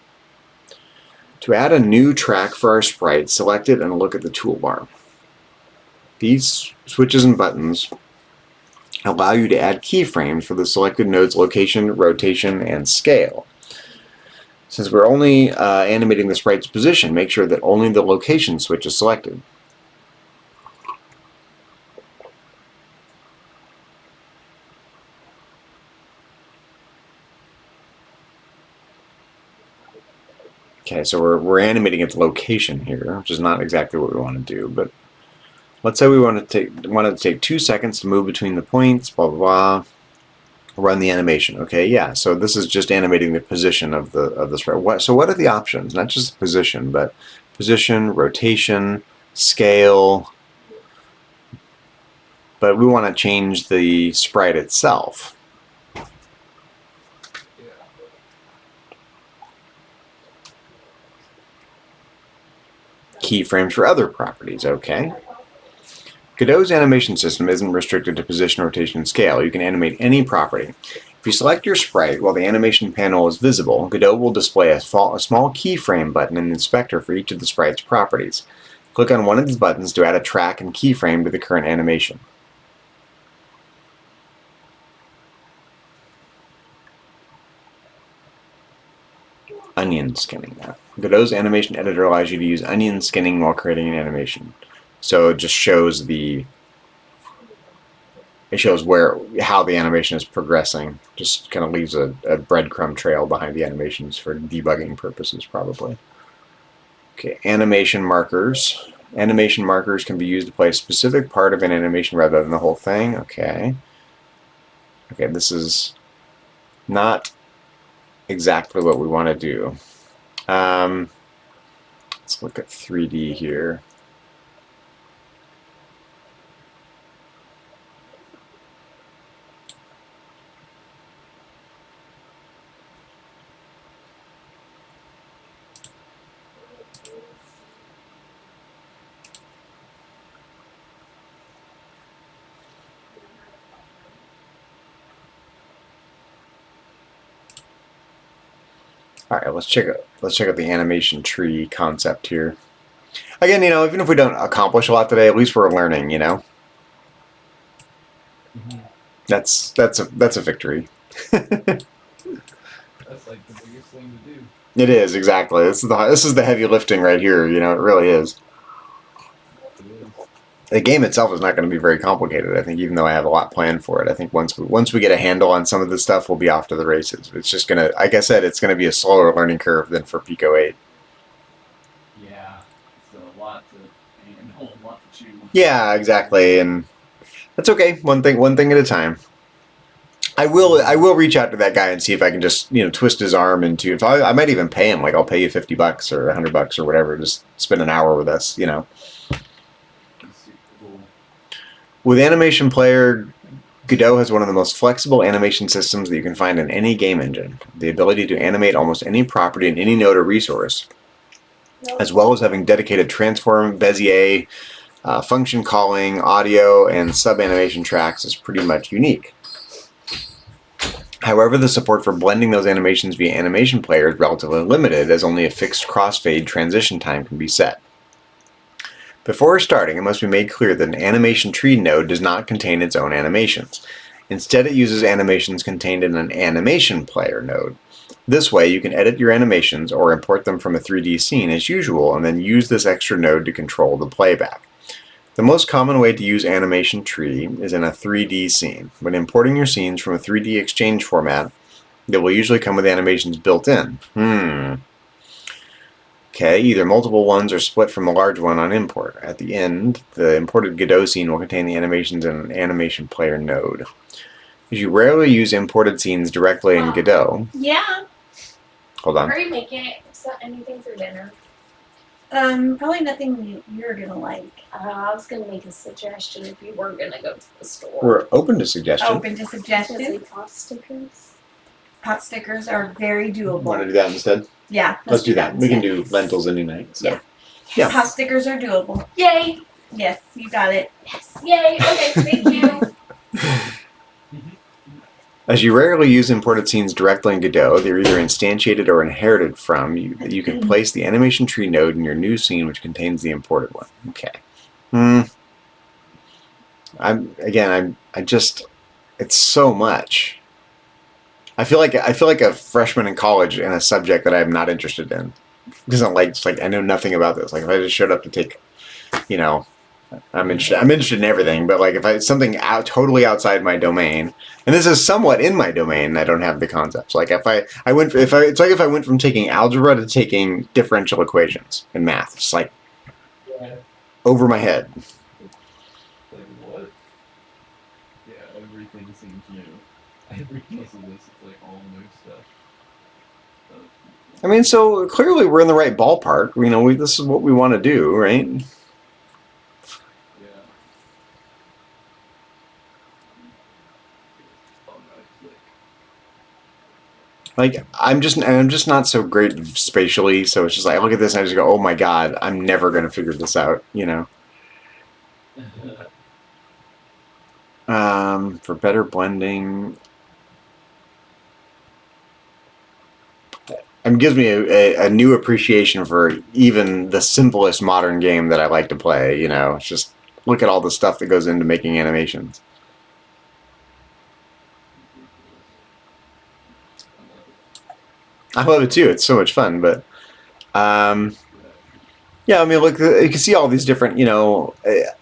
To add a new track for our sprite, select it and look at the toolbar. These switches and buttons allow you to add keyframes for the selected node's location, rotation, and scale. Since we're only animating the sprite's position, make sure that only the location switch is selected. Okay, so we're animating its location here, which is not exactly what we want to do, but let's say we wanted to take 2 seconds to move between the points, blah, blah, blah. Run the animation. Okay, yeah, so this is just animating the position of the sprite. So what are the options? Not just the position, but position, rotation, scale. But we want to change the sprite itself. Keyframes for other properties. Okay. Godot's animation system isn't restricted to position, rotation, and scale. You can animate any property. If you select your sprite while the animation panel is visible, Godot will display a small keyframe button in the inspector for each of the sprite's properties. Click on one of these buttons to add a track and keyframe to the current animation. Onion skinning. Godot's animation editor allows you to use onion skinning while creating an animation. So it just shows how the animation is progressing. Just kind of leaves a breadcrumb trail behind the animations for debugging purposes, probably. Okay, animation markers. Animation markers can be used to play a specific part of an animation rather than the whole thing. Okay. Okay, this is not exactly what we want to do. Let's look at 3D here. All right, let's check out the animation tree concept here. Again, you know, even if we don't accomplish a lot today, at least we're learning. You know, that's a victory. That's like the biggest thing to do. It is, exactly. This is the heavy lifting right here. You know, it really is. It is. The game itself is not going to be very complicated. I think, even though I have a lot planned for it, I think once we get a handle on some of this stuff, we'll be off to the races. It's just gonna, like I said, it's gonna be a slower learning curve than for Pico 8. Yeah, it's a lot to handle, a lot to chew. Yeah, exactly, and that's okay. One thing at a time. I will reach out to that guy and see if I can just, you know, twist his arm into. If I might even pay him, like, I'll pay you $50 or $100 or whatever. Just spend an hour with us, you know. It's super cool. With Animation Player, Godot has one of the most flexible animation systems that you can find in any game engine. The ability to animate almost any property in any node or resource, as well as having dedicated transform, Bezier, function calling, audio, and sub-animation tracks is pretty much unique. However, the support for blending those animations via Animation Player is relatively limited, as only a fixed crossfade transition time can be set. Before starting, it must be made clear that an animation tree node does not contain its own animations. Instead, it uses animations contained in an Animation Player node. This way, you can edit your animations or import them from a 3D scene as usual, and then use this extra node to control the playback. The most common way to use Animation Tree is in a 3D scene. When importing your scenes from a 3D exchange format, they will usually come with animations built in. Okay, either multiple ones or split from a large one on import. At the end, the imported Godot scene will contain the animations in an Animation Player node. As you rarely use imported scenes directly in Godot... Yeah. Hold on. Are you making anything for dinner? Probably nothing you're gonna like. I was gonna make a suggestion if you were gonna go to the store. We're open to suggestions. Open to I was gonna say suggestions. pot stickers. Pot stickers are very doable. Want to do that instead? Yeah. Let's do that. We can instead. do lentils any night. So. Yeah. Yeah. Pot stickers are doable. Yay! Yes, you got it. Yes. Yay! Okay, thank you. As you rarely use imported scenes directly in Godot, they're either instantiated or inherited from you. You can place the animation tree node in your new scene, which contains the imported one. Okay. It's so much. I feel like a freshman in college in a subject that I'm not interested in. Because I know nothing about this. Like, if I just showed up to take, you know, I'm interested in everything, but like if it's something totally outside my domain, and this is somewhat in my domain, I don't have the concepts. Like it's like if I went from taking algebra to taking differential equations in math. It's like over my head. Like what? Yeah, everything seems new. Every piece of this is like all new stuff. I mean, so clearly we're in the right ballpark. You know, this is what we want to do, right? Like, I'm just not so great spatially, so it's just like I look at this and I just go, oh my god, I'm never gonna figure this out, you know. For better blending, it gives me a new appreciation for even the simplest modern game that I like to play. You know, it's just look at all the stuff that goes into making animations. I love it too. It's so much fun, but yeah, I mean, look, you can see all these different, you know,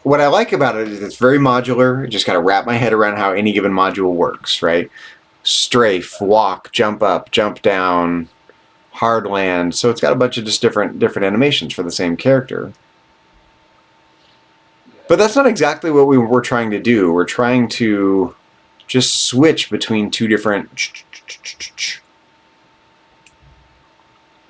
what I like about it is it's very modular. I just got to wrap my head around how any given module works, right? Strafe, walk, jump up, jump down, hard land. So it's got a bunch of just different animations for the same character. But that's not exactly what we're trying to do. We're trying to just switch between two different...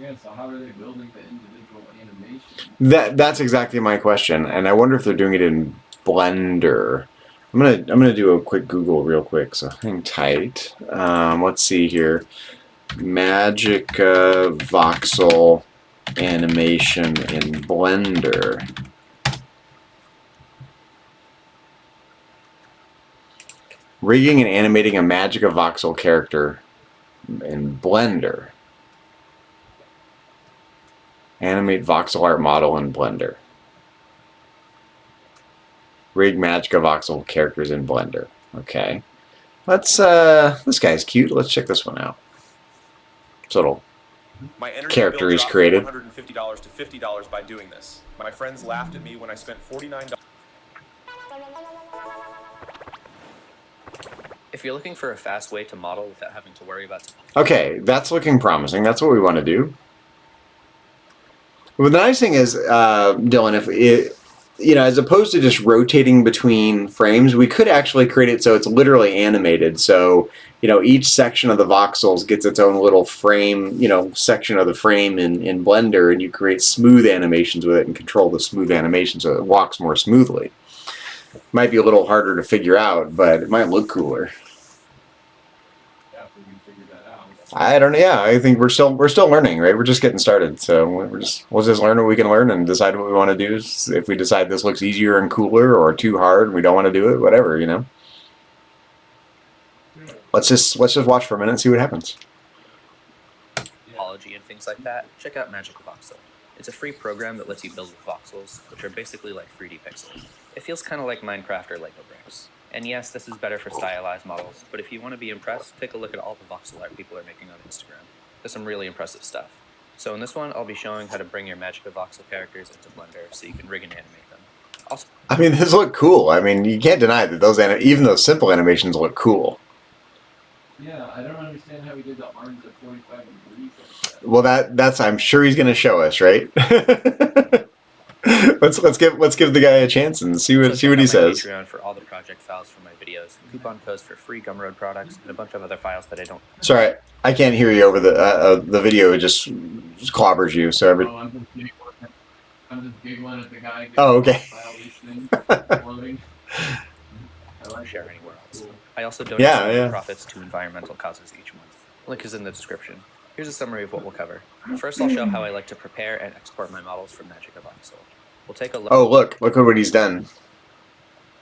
Yeah, so how are they building the individual animation? That's exactly my question, and I wonder if they're doing it in Blender. I'm gonna do a quick Google real quick, so hang tight. Let's see here. Magica voxel animation in Blender. Rigging and animating a Magica voxel character in Blender. Animate voxel art model in Blender. Rig Magica voxel characters in Blender. Okay. Let's, this guy's cute. Let's check this one out. This little My energy character bill he's dropped created. from $150 to $50 by doing this. My friends laughed at me when I spent $49. If you're looking for a fast way to model without having to worry about... Okay, that's looking promising. That's what we want to do. Well, the nice thing is, Dylan, if it, you know, as opposed to just rotating between frames, we could actually create it so it's literally animated. So, you know, each section of the voxels gets its own little frame, you know, section of the frame in Blender, and you create smooth animations with it and control the smooth animation so it walks more smoothly. Might be a little harder to figure out, but it might look cooler. Yeah, if we can figure that out. I don't know. Yeah, I think we're still learning, right? We're just getting started, so we'll just learn what we can learn and decide what we want to do. If we decide this looks easier and cooler or too hard and we don't want to do it, whatever, you know. Let's just watch for a minute and see what happens. Topology and things like that, check out Magica Voxel. It's a free program that lets you build with voxels, which are basically like 3D pixels. It feels kind of like Minecraft or Lego bricks. And yes, this is better for stylized models, but if you want to be impressed, take a look at all the voxel art people are making on Instagram. There's some really impressive stuff. So in this one, I'll be showing how to bring your Magica Voxel characters into Blender so you can rig and animate them. Also, I mean, this look cool. I mean, you can't deny that even those simple animations look cool. Yeah, I don't understand how we did the arms at 45 degrees like that. Well, that's I'm sure he's going to show us, right? let's give the guy a chance and see what check out he my says. Patreon for all the project files from my videos, coupon codes for free Gumroad products, and a bunch of other files that I don't... Sorry, I can't hear you over the video. It just clobbers you. So every. Oh, I'm just giggling at the guy. Oh, okay. File these things, loading. I like share it. anywhere else. Cool. I also donate Yeah, some of yeah. the profits to environmental causes each month. Link is in the description. Here's a summary of what we'll cover. First, I'll show how I like to prepare and export my models from Magica Voxel. We'll take a look. Oh, look at what he's done.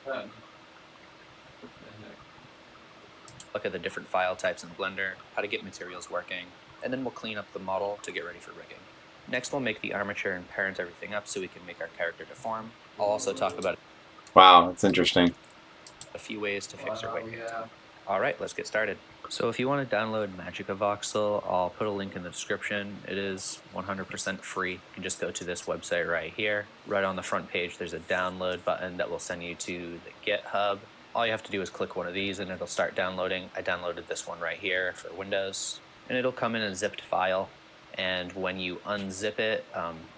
What the heck? Look at the different file types in Blender, how to get materials working, and then we'll clean up the model to get ready for rigging. Next, we'll make the armature and parent everything up so we can make our character deform. I'll also talk about Wow, that's interesting. a few ways to fix your weight. Yeah. Alright, let's get started. So if you want to download Magica Voxel, I'll put a link in the description. It is 100% free. You can just go to this website right here. Right on the front page, there's a download button that will send you to the GitHub. All you have to do is click one of these and it'll start downloading. I downloaded this one right here for Windows. And it'll come in a zipped file. And when you unzip it,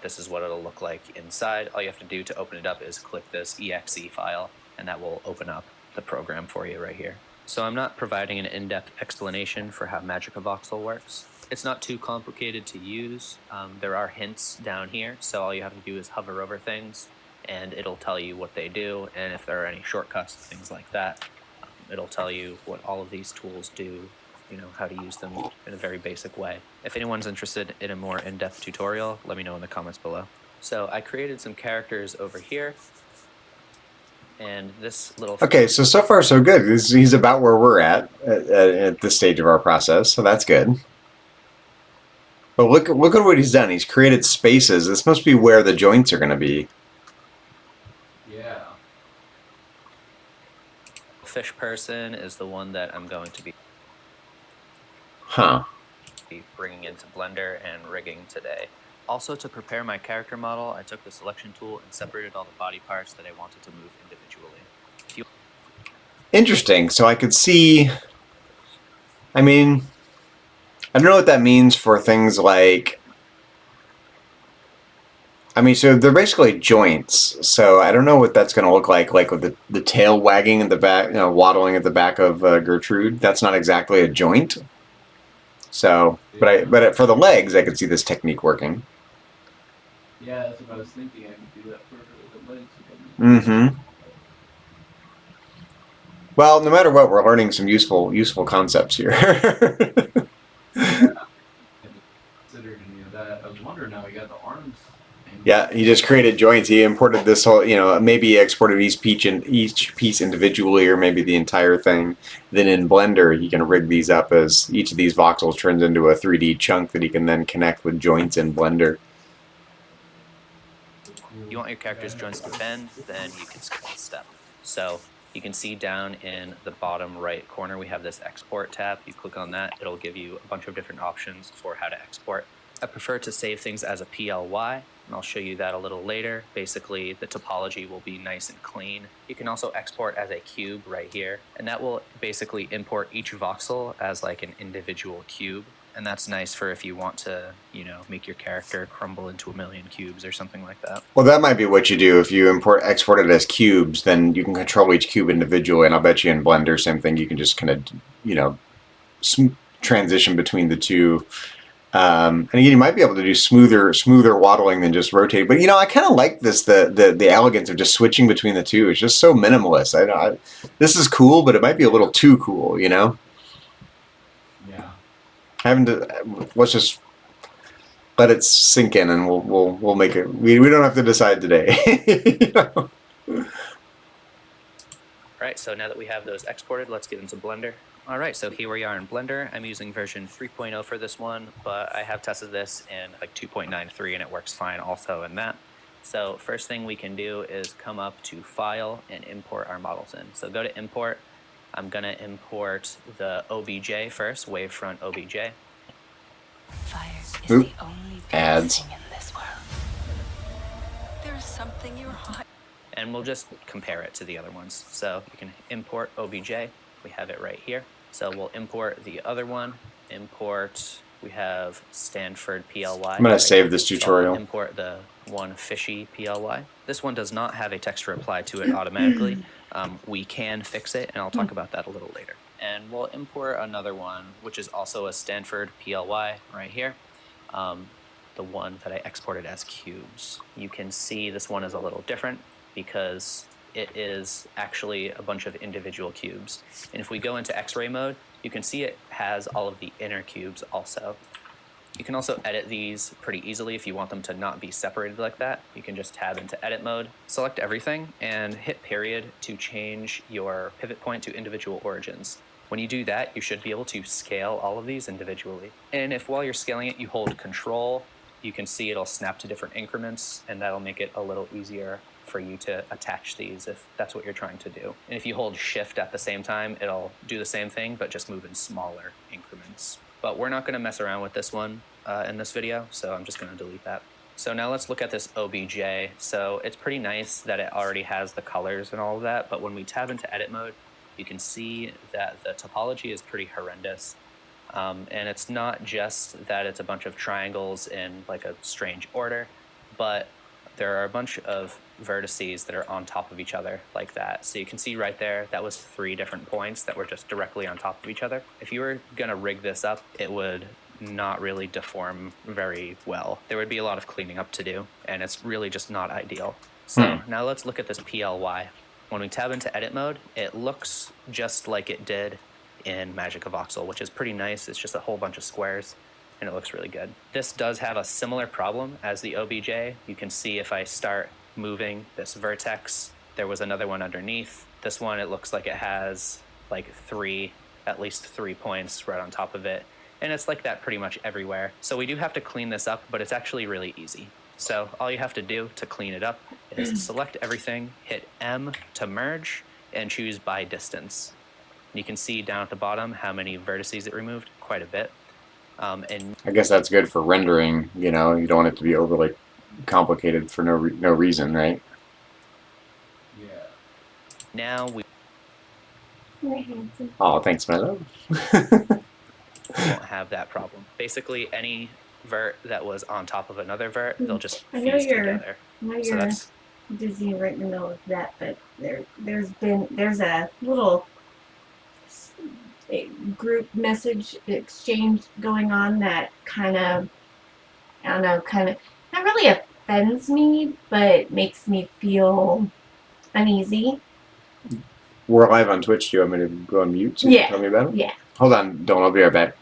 this is what it'll look like inside. All you have to do to open it up is click this exe file, and that will open up the program for you right here. So I'm not providing an in-depth explanation for how Magica Voxel works. It's not too complicated to use. There are hints down here, so all you have to do is hover over things, and it'll tell you what they do, and if there are any shortcuts, things like that, it'll tell you what all of these tools do, you know, how to use them in a very basic way. If anyone's interested in a more in-depth tutorial, let me know in the comments below. So I created some characters over here, and this little... Okay, so far so good. He's about where we're at this stage of our process, so that's good. But look at what he's done. He's created spaces. This must be where the joints are going to be. Yeah. Fish person is the one that I'm going to be Huh. bringing into Blender and rigging today. Also, to prepare my character model, I took the selection tool and separated all the body parts that I wanted to move individually. Interesting. So I could see... I mean, I don't know what that means for things like... I mean, so they're basically joints. So I don't know what that's going to look like with the tail wagging in the back, you know, waddling at the back of Gertrude. That's not exactly a joint. So, but for the legs, I could see this technique working. Yeah, that's what I was thinking. I could do that for the legs. Mm-hmm. Well, no matter what, we're learning some useful concepts here. Considered any of that. I was wondering how he got the arms. Yeah, he just created joints. He imported this whole, you know, maybe he exported each piece individually, or maybe the entire thing. Then in Blender, he can rig these up as each of these voxels turns into a 3D chunk that he can then connect with joints in Blender. If you want your character's joints to bend, then you can skip this step. So you can see down in the bottom right corner, we have this export tab. You click on that, it'll give you a bunch of different options for how to export. I prefer to save things as a PLY, and I'll show you that a little later. Basically, the topology will be nice and clean. You can also export as a cube right here, and that will basically import each voxel as like an individual cube. And that's nice for if you want to, you know, make your character crumble into a million cubes or something like that. Well, that might be what you do. If you export it as cubes, then you can control each cube individually. And I'll bet you in Blender, same thing. You can just kind of, you know, transition between the two. And again, you might be able to do smoother waddling than just rotating. But you know, I kind of like this the elegance of just switching between the two. It's just so minimalist. This is cool, but it might be a little too cool. You know, Yeah. having to let's just let it sink in, and we'll make it. We don't have to decide today. You know? All right, so now that we have those exported, let's get into Blender. All right, so here we are in Blender. I'm using version 3.0 for this one, but I have tested this in like 2.93 and it works fine also in that. So first thing we can do is come up to File and import our models in. So go to Import. I'm gonna import the OBJ first, Wavefront OBJ. Fire is Oop. the only Ads. thing in this world. There's something you're hiding. And we'll just compare it to the other ones. So you can import OBJ. We have it right here. So we'll import the other one. Import, we have Stanford PLY. I'm gonna save this tutorial. So import the one fishy PLY. This one does not have a texture applied to it automatically. We can fix it, and I'll talk about that a little later. And we'll import another one, which is also a Stanford PLY right here. The one that I exported as cubes. You can see this one is a little different because it is actually a bunch of individual cubes. And if we go into X-ray mode, you can see it has all of the inner cubes also. You can also edit these pretty easily if you want them to not be separated like that. You can just tab into edit mode, select everything, and hit period to change your pivot point to individual origins. When you do that, you should be able to scale all of these individually. And if while you're scaling it, you hold Control, you can see it'll snap to different increments, and that'll make it a little easier for you to attach these if that's what you're trying to do. And if you hold Shift at the same time, it'll do the same thing, but just move in smaller increments. But we're not gonna mess around with this one in this video, so I'm just gonna delete that. So now let's look at this OBJ. So it's pretty nice that it already has the colors and all of that, but when we tab into edit mode, you can see that the topology is pretty horrendous. And it's not just that it's a bunch of triangles in like a strange order, but there are a bunch of vertices that are on top of each other like that. So you can see right there, that was 3 different points that were just directly on top of each other. If you were gonna rig this up, it would not really deform very well. There would be a lot of cleaning up to do, and it's really just not ideal. So now let's look at this PLY. When we tab into edit mode, it looks just like it did in Magic of Voxel, which is pretty nice. It's just a whole bunch of squares, and it looks really good. This does have a similar problem as the OBJ. You can see if I start moving this vertex, there was another one underneath. This one, it looks like it has like at least three points right on top of it. And it's like that pretty much everywhere. So we do have to clean this up, but it's actually really easy. So all you have to do to clean it up is select everything, hit M to merge, and choose by distance. You can see down at the bottom how many vertices it removed, quite a bit. And I guess that's good for rendering. You know, you don't want it to be overly complicated for no reason, right? Yeah. now we Oh, thanks, my love. won't have that problem. Basically, any vert that was on top of another vert, they'll just I know fuse you're- together. I know So you're that's busy right in the middle of that, but there's a little group message exchange going on that kind of, I don't know, kind of not really offends me, but makes me feel uneasy. We're live on Twitch. Do you want me to go on mute so you can tell me about it? Yeah. Hold on, don't. I'll be right back.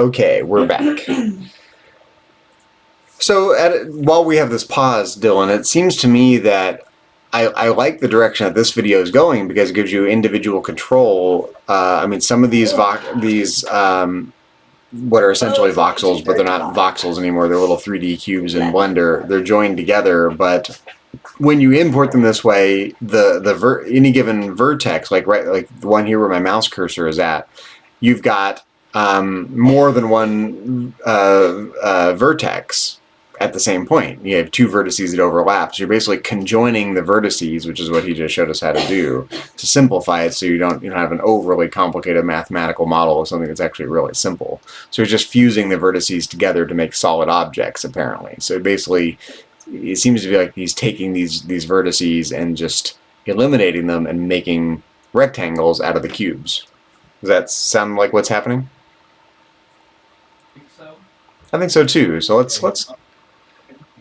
Okay, we're back. So while we have this pause, Dylan, it seems to me that I like the direction that this video is going because it gives you individual control. I mean, some of these what are essentially voxels, but they're not voxels anymore. They're little 3D cubes in Blender. They're joined together, but when you import them this way, any given vertex, like the one here where my mouse cursor is at, you've got more than one vertex at the same point. You have two vertices that overlap. So you're basically conjoining the vertices, which is what he just showed us how to do, to simplify it so you don't have an overly complicated mathematical model of something that's actually really simple. So you're just fusing the vertices together to make solid objects, apparently. So basically, it seems to be like he's taking these vertices and just eliminating them and making rectangles out of the cubes. Does that sound like what's happening? I think so. I think so too. So let's I'm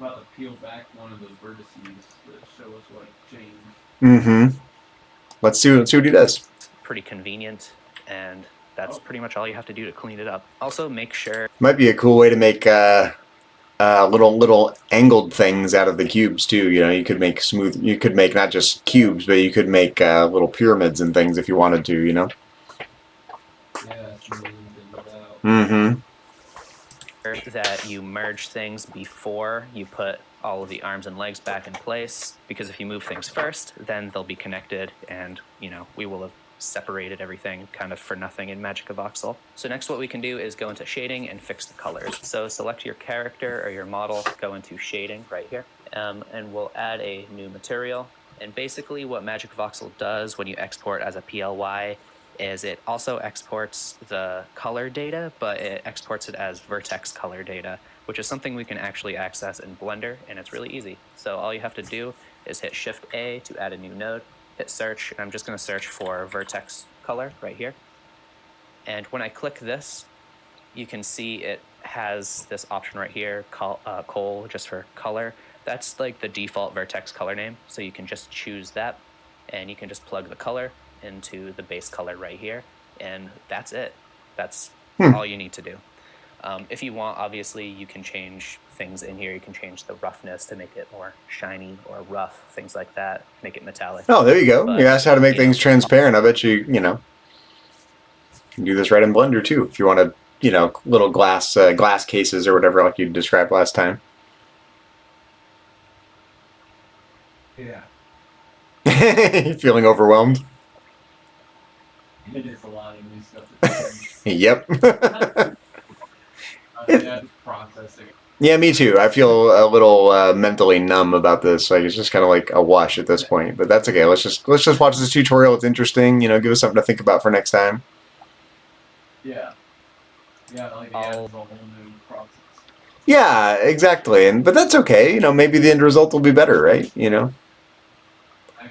about to peel back one of those vertices to show us what changed. Mm-hmm. Let's see what he does. It's pretty convenient, and that's pretty much all you have to do to clean it up. Also, make sure... Might be a cool way to make little angled things out of the cubes too. You know, you could make you could make not just cubes, but you could make little pyramids and things if you wanted to, you know? Yeah, smooth things out. Mm-hmm. That you merge things before you put all of the arms and legs back in place, because if you move things first, then they'll be connected, and we will have separated everything kind of for nothing in Magic of Voxel. So next what we can do is go into shading and fix the colors. So select your character or your model, go into shading right here, and we'll add a new material. And basically what Magic of Voxel does when you export as a PLY is it also exports the color data, but it exports it as vertex color data, which is something we can actually access in Blender, and it's really easy. So all you have to do is hit Shift-A to add a new node, hit search, and I'm just going to search for vertex color right here. And when I click this, you can see it has this option right here, col just for color. That's like the default vertex color name, so you can just choose that, and you can just plug the color into the base color right here, and that's it. That's all you need to do. If you want, obviously, you can change things in here. You can change the roughness to make it more shiny or rough, things like that, make it metallic. Oh, there you go. But, you asked how to make things transparent. I bet you can do this right in Blender too if you want to, little glass cases or whatever like you described last time. Yeah. Feeling overwhelmed? It is a lot of new stuff. Yep. Yeah, just processing. Yeah, me too. I feel a little mentally numb about this. Like it's just kind of like a wash at this point. But that's okay. Let's just watch this tutorial. It's interesting. Give us something to think about for next time. Yeah. Yeah, like yeah, it's a whole new process. Yeah, exactly. But that's okay. Maybe the end result will be better, right?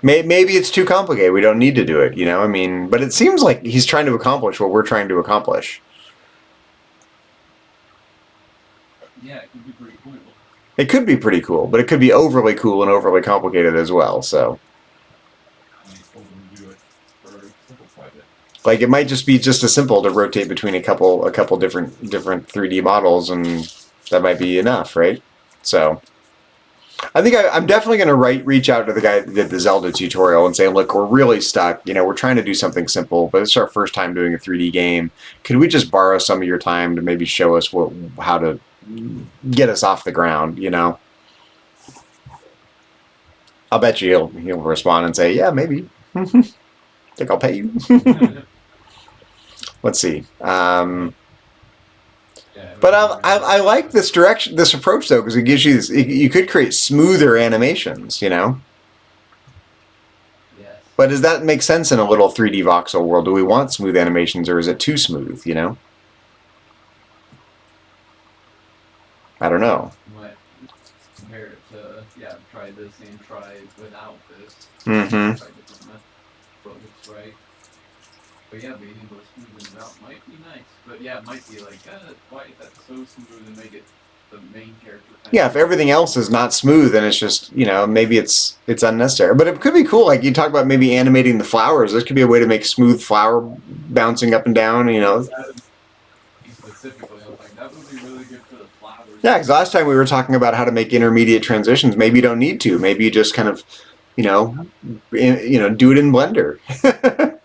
Maybe it's too complicated. We don't need to do it. But it seems like he's trying to accomplish what we're trying to accomplish. Yeah, it could be pretty cool. It could be pretty cool, but it could be overly cool and overly complicated as well. So, like, it might just be just as simple to rotate between a couple different 3D models, and that might be enough, right? So, I think I'm definitely going to reach out to the guy that did the Zelda tutorial and say, look, we're really stuck. We're trying to do something simple, but it's our first time doing a 3D game. Could we just borrow some of your time to maybe show us how to get us off the ground? I'll bet you he'll respond and say, yeah, maybe. Think I'll pay you. Let's see. But I like this approach though, because it gives you you could create smoother animations, Yes. But does that make sense in a little 3D voxel world? Do we want smooth animations, or is it too smooth? I don't know. Compare it to try this and try without this. Mm-hmm. What looks right. But yeah, being able to smoothen it out might be nice. But yeah, it might be like, why is that so smooth and make it the main character? Yeah, if everything else is not smooth, then it's just, maybe it's unnecessary. But it could be cool. Like you talk about maybe animating the flowers. This could be a way to make smooth flower bouncing up and down, Specifically Yeah, because last time we were talking about how to make intermediate transitions. Maybe you don't need to. Maybe you just kind of, do it in Blender. Everything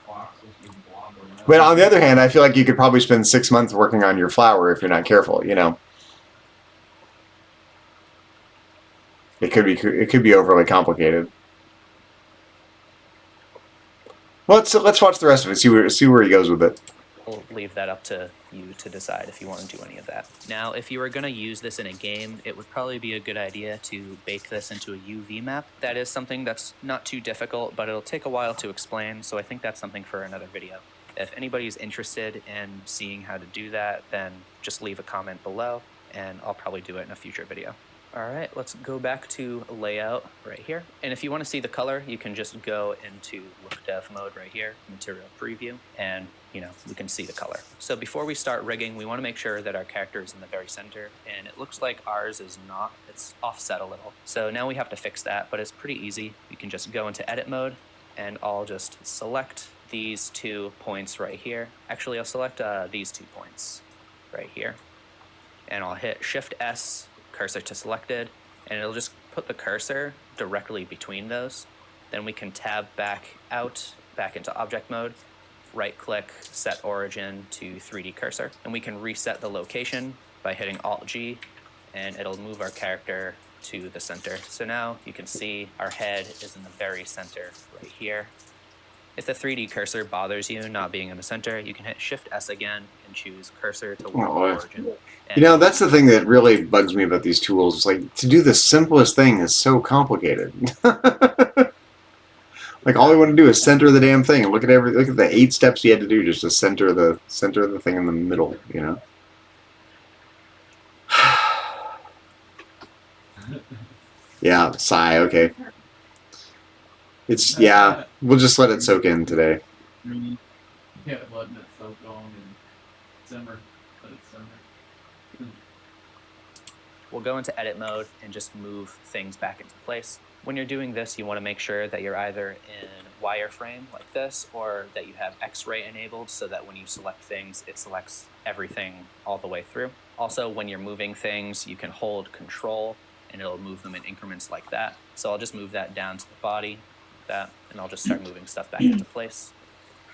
voxels just blob around. But on the other hand, I feel like you could probably spend 6 months working on your flower if you're not careful. It could be overly complicated. Let's watch the rest of it. See where he goes with it. We'll leave that up to you to decide if you want to do any of that. Now, if you were going to use this in a game, it would probably be a good idea to bake this into a UV map. That is something that's not too difficult, but it'll take a while to explain, so I think that's something for another video. If anybody's interested in seeing how to do that, then just leave a comment below, and I'll probably do it in a future video. All right, let's go back to layout right here. And if you want to see the color, you can just go into look dev mode right here, material preview, and we can see the color. So before we start rigging, we want to make sure that our character is in the very center, and it looks like ours is not. It's offset a little. So now we have to fix that, but it's pretty easy. You can just go into edit mode, and I'll just select these 2 points right here. Actually, I'll select these 2 points right here, and I'll hit Shift S, cursor to selected, and it'll just put the cursor directly between those. Then we can tab back into object mode, right click, set origin to 3D cursor, and we can reset the location by hitting Alt G, and it'll move our character to the center. So now you can see our head is in the very center right here. If the 3D cursor bothers you not being in the center, you can hit Shift S again and choose cursor to world origin. That's the thing that really bugs me about these tools. It's like, to do the simplest thing is so complicated. Like, all we want to do is center the damn thing, and look at the 8 steps you had to do just to center the thing in the middle. Yeah, sigh. Okay. We'll just let it soak in today. Yeah, letting it soak on and simmer. Let it simmer. We'll go into edit mode and just move things back into place. When you're doing this, you want to make sure that you're either in wireframe like this, or that you have X-ray enabled so that when you select things, it selects everything all the way through. Also, when you're moving things, you can hold Control and it'll move them in increments like that. So I'll just move that down to the body, like that, and I'll just start moving stuff back into place.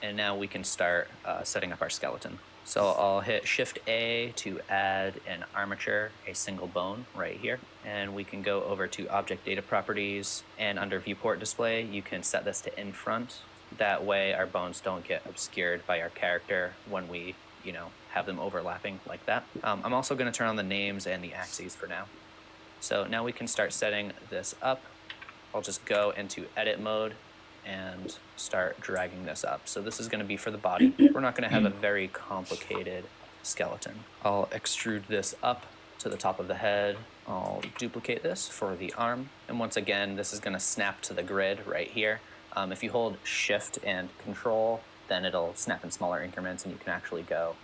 And now we can start setting up our skeleton. So I'll hit Shift A to add an armature, a single bone right here. And we can go over to Object Data Properties, and under Viewport Display, you can set this to in front. That way our bones don't get obscured by our character when we, have them overlapping like that. I'm also going to turn on the names and the axes for now. So now we can start setting this up. I'll just go into edit mode and start dragging this up. So this is going to be for the body. We're not going to have a very complicated skeleton. I'll extrude this up to the top of the head. I'll duplicate this for the arm. And once again, this is going to snap to the grid right here. If you hold Shift and Control, then it'll snap in smaller increments and you can actually go,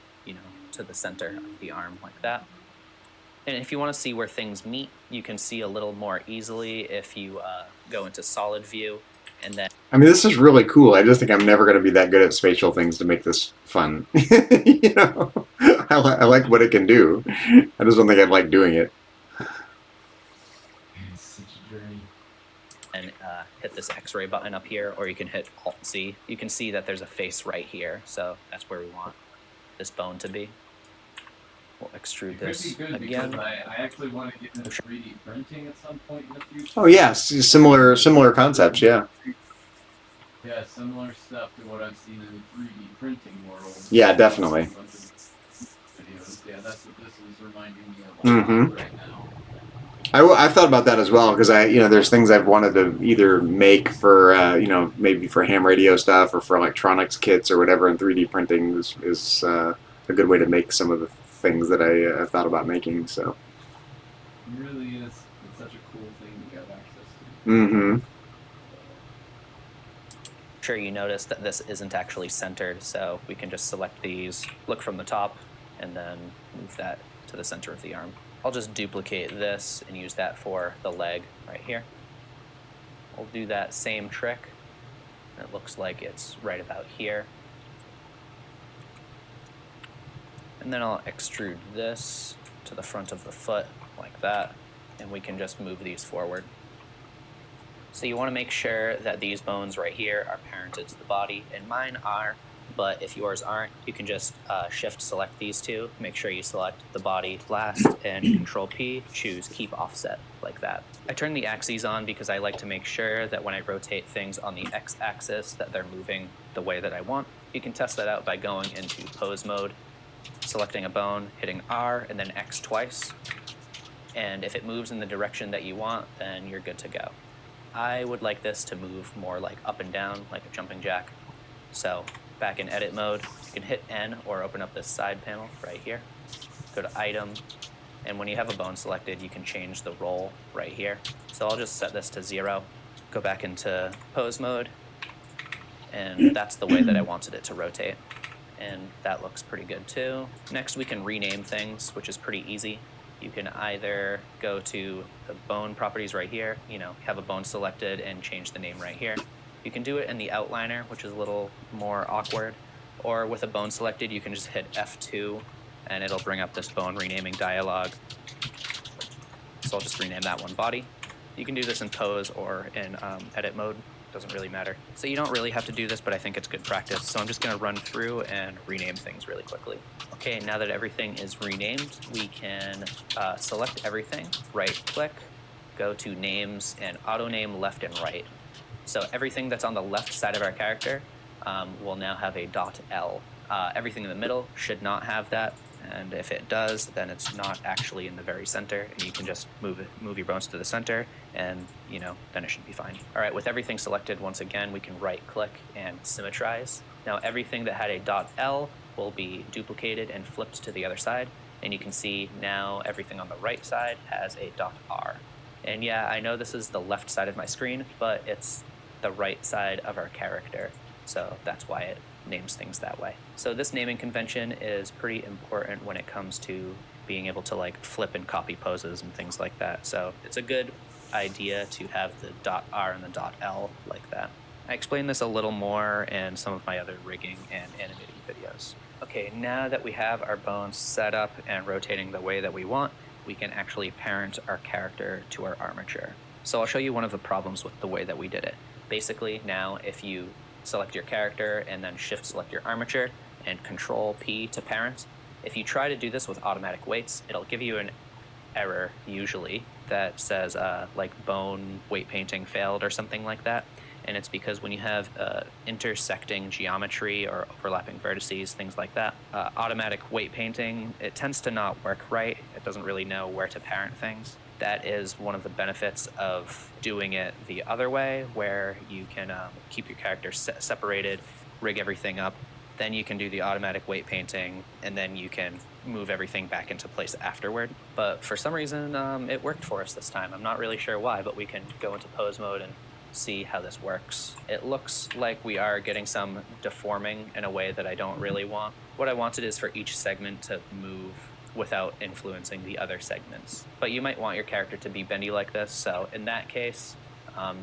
to the center of the arm like that. And if you want to see where things meet, you can see a little more easily if you go into solid view. And then, this is really cool. I just think I'm never going to be that good at spatial things to make this fun. I like what it can do. I just don't think I'd like doing it. It's such a journey. And hit this X-ray button up here, or you can hit Alt-C. You can see that there's a face right here, so that's where we want this bone to be. We'll extrude this again. I actually want to get into 3D printing at some point in the future. Oh yeah, similar concepts, yeah. Yeah, similar stuff to what I've seen in the 3D printing world. Yeah, definitely. Videos. Yeah, that's what this is reminding me of right now. I've thought about that as well, because there's things I've wanted to either make for maybe for ham radio stuff or for electronics kits or whatever, and 3D printing is a good way to make some of the things that I thought about making. So it really is. It's such a cool thing to have access to. Mm-hmm. Sure, you notice that this isn't actually centered, so we can just select these, look from the top, and then move that to the center of the arm. I'll just duplicate this and use that for the leg right here. We'll do that same trick. It looks like it's right about here. And then I'll extrude this to the front of the foot like that, and we can just move these forward. So you want to make sure that these bones right here are parented to the body, and mine are, but if yours aren't, you can just shift select these two, make sure you select the body last, and Control P, choose keep offset, like that. I turn the axes on because I like to make sure that when I rotate things on the x-axis that they're moving the way that I want. You can test that out by going into pose mode, selecting a bone, hitting R, and then X twice. And if it moves in the direction that you want, then you're good to go. I would like this to move more like up and down, like a jumping jack. So back in edit mode, you can hit N or open up this side panel right here. Go to item, and when you have a bone selected, you can change the roll right here. So I'll just set this to 0, go back into pose mode, and that's the way that I wanted it to rotate. And that looks pretty good too. Next we can rename things, which is pretty easy. You can either go to the bone properties right here, have a bone selected and change the name right here. You can do it in the outliner, which is a little more awkward, or with a bone selected, you can just hit F2 and it'll bring up this bone renaming dialog. So I'll just rename that one body. You can do this in pose or in edit mode. Doesn't really matter. So you don't really have to do this, but I think it's good practice. So I'm just gonna run through and rename things really quickly. Okay, now that everything is renamed, we can select everything, right click, go to names and auto name left and right. So everything that's on the left side of our character will now have a .L. Everything in the middle should not have that. And if it does, then it's not actually in the very center, and you can just move your bones to the center, and then it should be fine. All right, with everything selected, once again, we can right click and symmetrize. Now everything that had a .L will be duplicated and flipped to the other side, and you can see now everything on the right side has a .R. And yeah, I know this is the left side of my screen, but it's the right side of our character, so that's why it names things that way. So this naming convention is pretty important when it comes to being able to flip and copy poses and things like that. So it's a good idea to have the .R and the .L like that. I explained this a little more in some of my other rigging and animating videos. Okay, now that we have our bones set up and rotating the way that we want, we can actually parent our character to our armature. So I'll show you one of the problems with the way that we did it. Basically, now if you select your character and then shift select your armature and Control P to parent. If you try to do this with automatic weights, it'll give you an error usually that says bone weight painting failed or something like that. And it's because when you have intersecting geometry or overlapping vertices, things like that, automatic weight painting, it tends to not work right. It doesn't really know where to parent things. That is one of the benefits of doing it the other way, where you can keep your character separated, rig everything up, then you can do the automatic weight painting, and then you can move everything back into place afterward. But for some reason, it worked for us this time. I'm not really sure why, but we can go into pose mode and see how this works. It looks like we are getting some deforming in a way that I don't really want. What I wanted is for each segment to move without influencing the other segments. But you might want your character to be bendy like this, so in that case,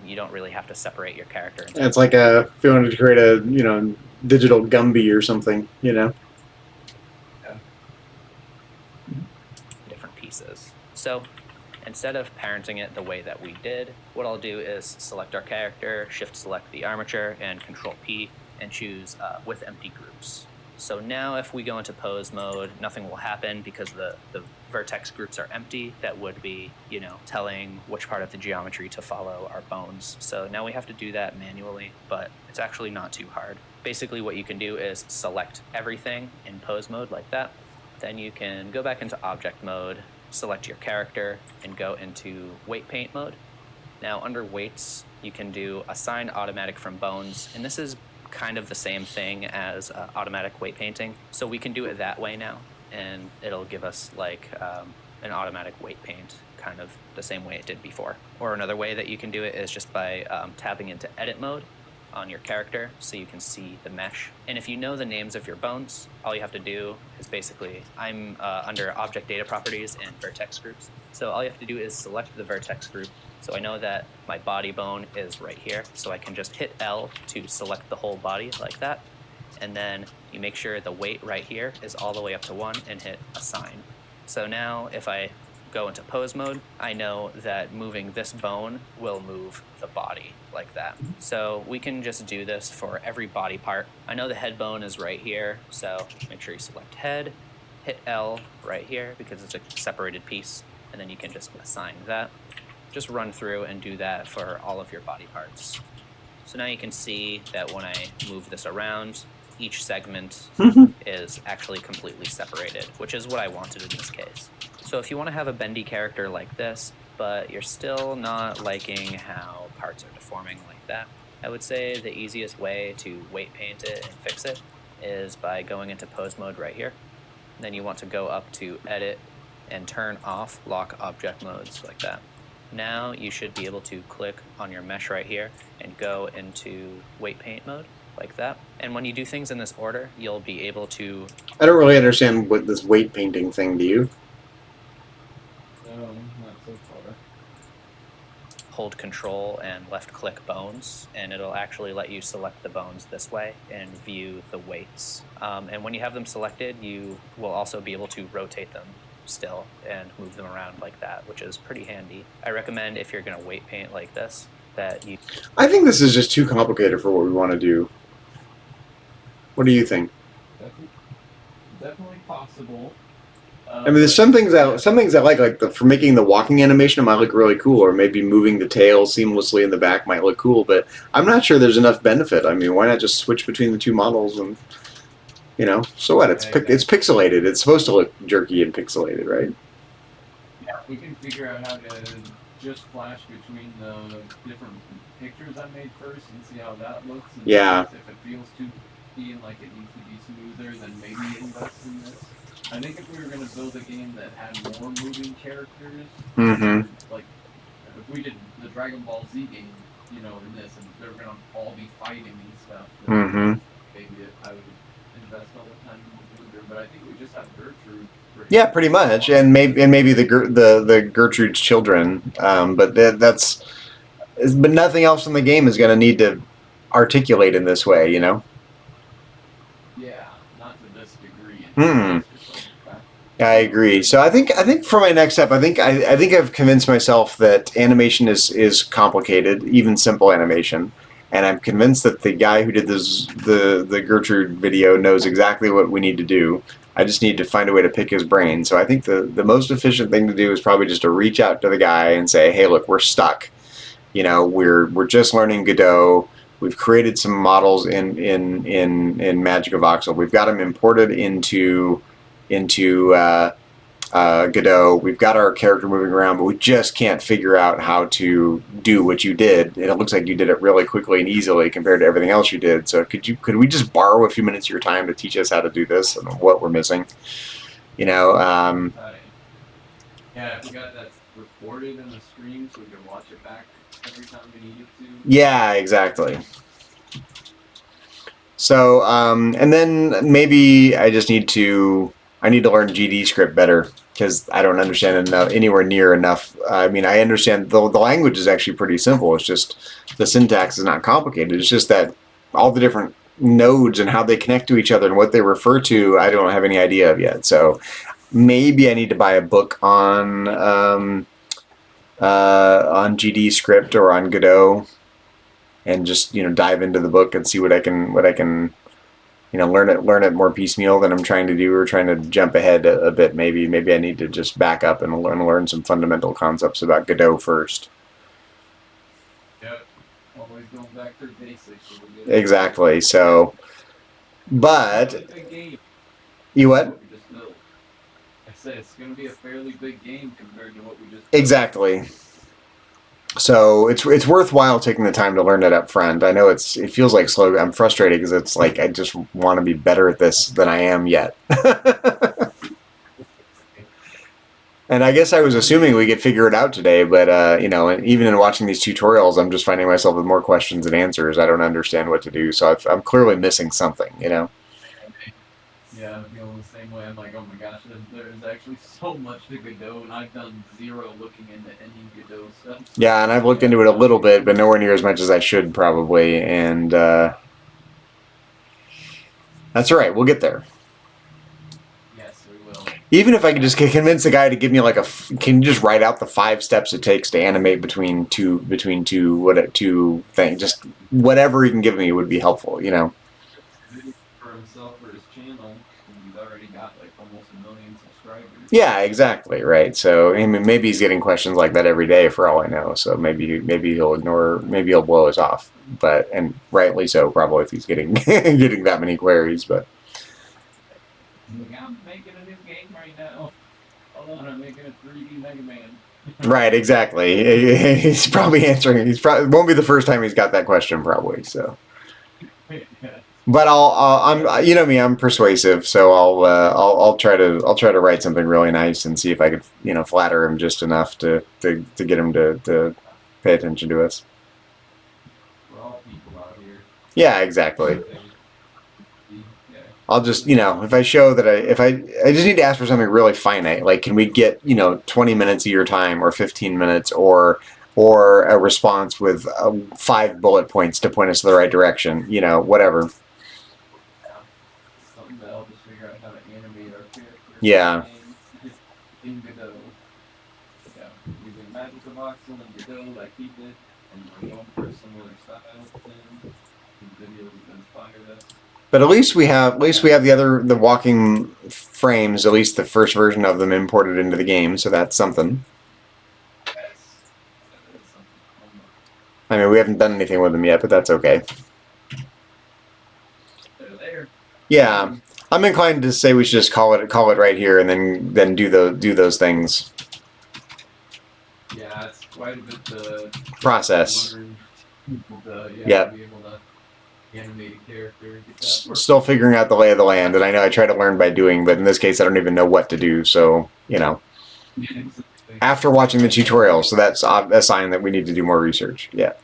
you don't really have to separate your character. It's like if you wanted to create a digital Gumby or something, Yeah. Different pieces. So instead of parenting it the way that we did, what I'll do is select our character, shift select the armature, and Control P, and choose with empty groups. So now if we go into pose mode, nothing will happen because the vertex groups are empty. That would be, telling which part of the geometry to follow our bones. So now we have to do that manually, but it's actually not too hard. Basically what you can do is select everything in pose mode like that. Then you can go back into object mode, select your character, and go into weight paint mode. Now under weights, you can do assign automatic from bones, and this is kind of the same thing as automatic weight painting. So we can do it that way now, and it'll give us an automatic weight paint, kind of the same way it did before. Or another way that you can do it is just by tabbing into edit mode on your character so you can see the mesh. And if you know the names of your bones, all you have to do is basically, I'm under object data properties and vertex groups. So all you have to do is select the vertex group. So I know that my body bone is right here, so I can just hit L to select the whole body like that. and then you make sure the weight right here is all the way up to 1 and hit assign. So now if I go into pose mode, I know that moving this bone will move the body like that. So we can just do this for every body part. I know the head bone is right here, so make sure you select head, hit L right here because it's a separated piece, and then you can just assign that. Just run through and do that for all of your body parts. So now you can see that when I move this around, each segment is actually completely separated, which is what I wanted in this case. So if you want to have a bendy character like this, but you're still not liking how parts are deforming like that, I would say the easiest way to weight paint it and fix it is by going into pose mode right here. Then you want to go up to edit and turn off lock object modes like that. Now you should be able to click on your mesh right here and go into weight paint mode like that. And when you do things in this order, you'll be able to... I don't really understand what this weight painting thing, do you? No, not so far. hold control and left click bones, and it'll actually let you select the bones this way and view the weights. And when you have them selected, you will also be able to rotate them still and move them around like that, which is pretty handy. I recommend if you're going to weight paint like this, that you... I think this is just too complicated for what we want to do. What do you think? Definitely possible. I mean, there's some things I like for making the walking animation, it might look really cool, or maybe moving the tail seamlessly in the back might look cool, but I'm not sure there's enough benefit. I mean, why not just switch between the two models and, you know, so what? It's pixelated. It's supposed to look jerky and pixelated, right? Yeah, we can figure out how to just flash between the different pictures I made first and see how that looks. And yeah. If it feels too and like it needs to be smoother, then maybe invest in this. I think if we were going to build a game that had more moving characters, like if we did the Dragon Ball Z game, you know, in this, and they're going to all be fighting and stuff, then maybe I would invest all the time in smoother. But I think we just have Gertrude. Yeah, pretty much, and maybe the Gertrude's children, but that's nothing else in the game is going to need to articulate in this way, you know. Yeah, not to this degree. I agree. So I think for my next step, I think I've convinced myself that animation is complicated, even simple animation, and I'm convinced that the guy who did the Gertrude video knows exactly what we need to do. I just need to find a way to pick his brain. So I think the most efficient thing to do is probably just to reach out to the guy and say, hey, look, we're stuck. You know, we're just learning Godot. We've created some models in Magic of Voxel. We've got them imported into Godot. We've got our character moving around, but we just can't figure out how to do what you did. And it looks like you did it really quickly and easily compared to everything else you did. So could we just borrow a few minutes of your time to teach us how to do this and what we're missing? You know. Yeah, if we got that recorded in the stream, so we can watch it back every time we needed to. Yeah, exactly. So, and then maybe I need to learn GD script better because I don't understand anywhere near enough. I mean, I understand the language is actually pretty simple. It's just the syntax is not complicated. It's just that all the different nodes and how they connect to each other and what they refer to, I don't have any idea of yet. So maybe I need to buy a book on GD script or on Godot, and just dive into the book and see what I can learn it more piecemeal than I'm trying to do, or trying to jump ahead a bit. Maybe I need to just back up and learn some fundamental concepts about Godot first. Yep, always going back to basics. Exactly. So, but it's a big game. You what? I said it's going to be a fairly big game compared to what we just. Exactly. So it's worthwhile taking the time to learn it up front. I know it feels like slow. I'm frustrated because it's like I just want to be better at this than I am yet. And I guess I was assuming we could figure it out today, but and even in watching these tutorials, I'm just finding myself with more questions than answers. I don't understand what to do, so I'm clearly missing something, Yeah, I'm feeling the same way. I'm like, oh my gosh, there's actually so much to Godot, and I've done zero looking into any Godot stuff. Yeah, and I've looked into it a little bit, but nowhere near as much as I should probably. And That's all right. We'll get there. Yes, we will. Even if I could just convince the guy to give me like can you just write out the 5 steps it takes to animate between two things? Just whatever he can give me would be helpful, you know. For himself for his channel, and he's already got like almost 1 million subscribers. Yeah, exactly, right. So I mean, maybe he's getting questions like that every day for all I know. So maybe he'll ignore, maybe he'll blow us off. But and rightly so, probably if he's getting getting that many queries. But Like, I'm making a new game right now. Hold on, I'm making a 3D Mega Man. right, exactly. He's probably answering. He's probably won't be the first time he's got that question, probably. So. But I'm you know me, I'm persuasive, so I'll try to write something really nice and see if I could, you know, flatter him just enough to get him to pay attention to us. We're all people out here. Yeah, exactly. Yeah. I'll just, you know, if I show that I just need to ask for something really finite, like can we get, you know, 20 minutes of your time or 15 minutes or a response with 5 bullet points to point us in the right direction, you know, whatever. Something to help us figure out how to animate our character. Yeah. In Godot. Yeah. Using Magic of Voxel and Godot like he did, and we're going for a similar style thing. These videos have inspired us. But at least we have the walking frames, at least the first version of them imported into the game, so that's something. Yes. That is something. I mean, we haven't done anything with them yet, but that's okay. They're there. Yeah, I'm inclined to say we should just call it right here, and then do those things. Yeah, it's quite a bit to Process. learn Yep. be able to animate a character. Get that Still figuring out the lay of the land, and I know I try to learn by doing, but in this case, I don't even know what to do. So you know, after watching the tutorial, so that's a sign that we need to do more research. Yeah.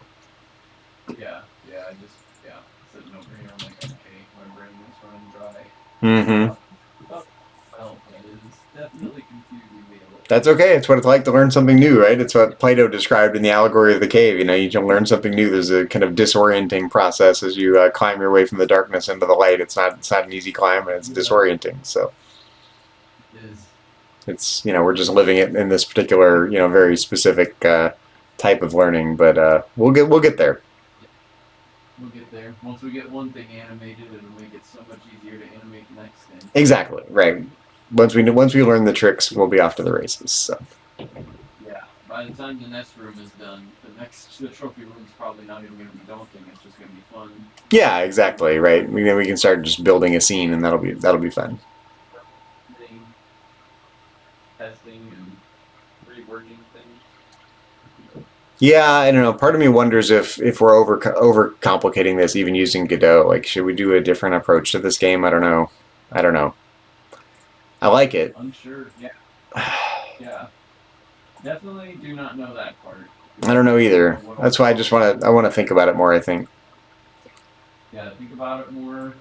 Yeah, I just sitting over here. I'm like, okay, my brain is running dry. Mm-hmm. Well, it is definitely confusing me a little. That's okay. It's what it's like to learn something new, right? It's what Plato described in the allegory of the cave. You know, you can learn something new. There's a kind of disorienting process as you climb your way from the darkness into the light. It's not an easy climb, and it's disorienting. So It is. it's, you know, we're just living it in this particular, you know, very specific type of learning. But we'll get there. We'll get there. Once we get one thing animated, it'll make it so much easier to animate the next thing. Exactly, right. Once we learn the tricks, we'll be off to the races. So. Yeah. By the time the nest room is done, the trophy room's probably not even going to be daunting. It's just going to be fun. Yeah, exactly, right. Then we can start just building a scene, and that'll be fun. Testing and reworking things. Yeah, I don't know. Part of me wonders if we're over complicating this, even using Godot. Like, should we do a different approach to this game? I don't know. I like it. Unsure. Yeah. Yeah. Definitely do not know that part. I don't know either. That's why I want to think about it more, I think. Yeah, think about it more.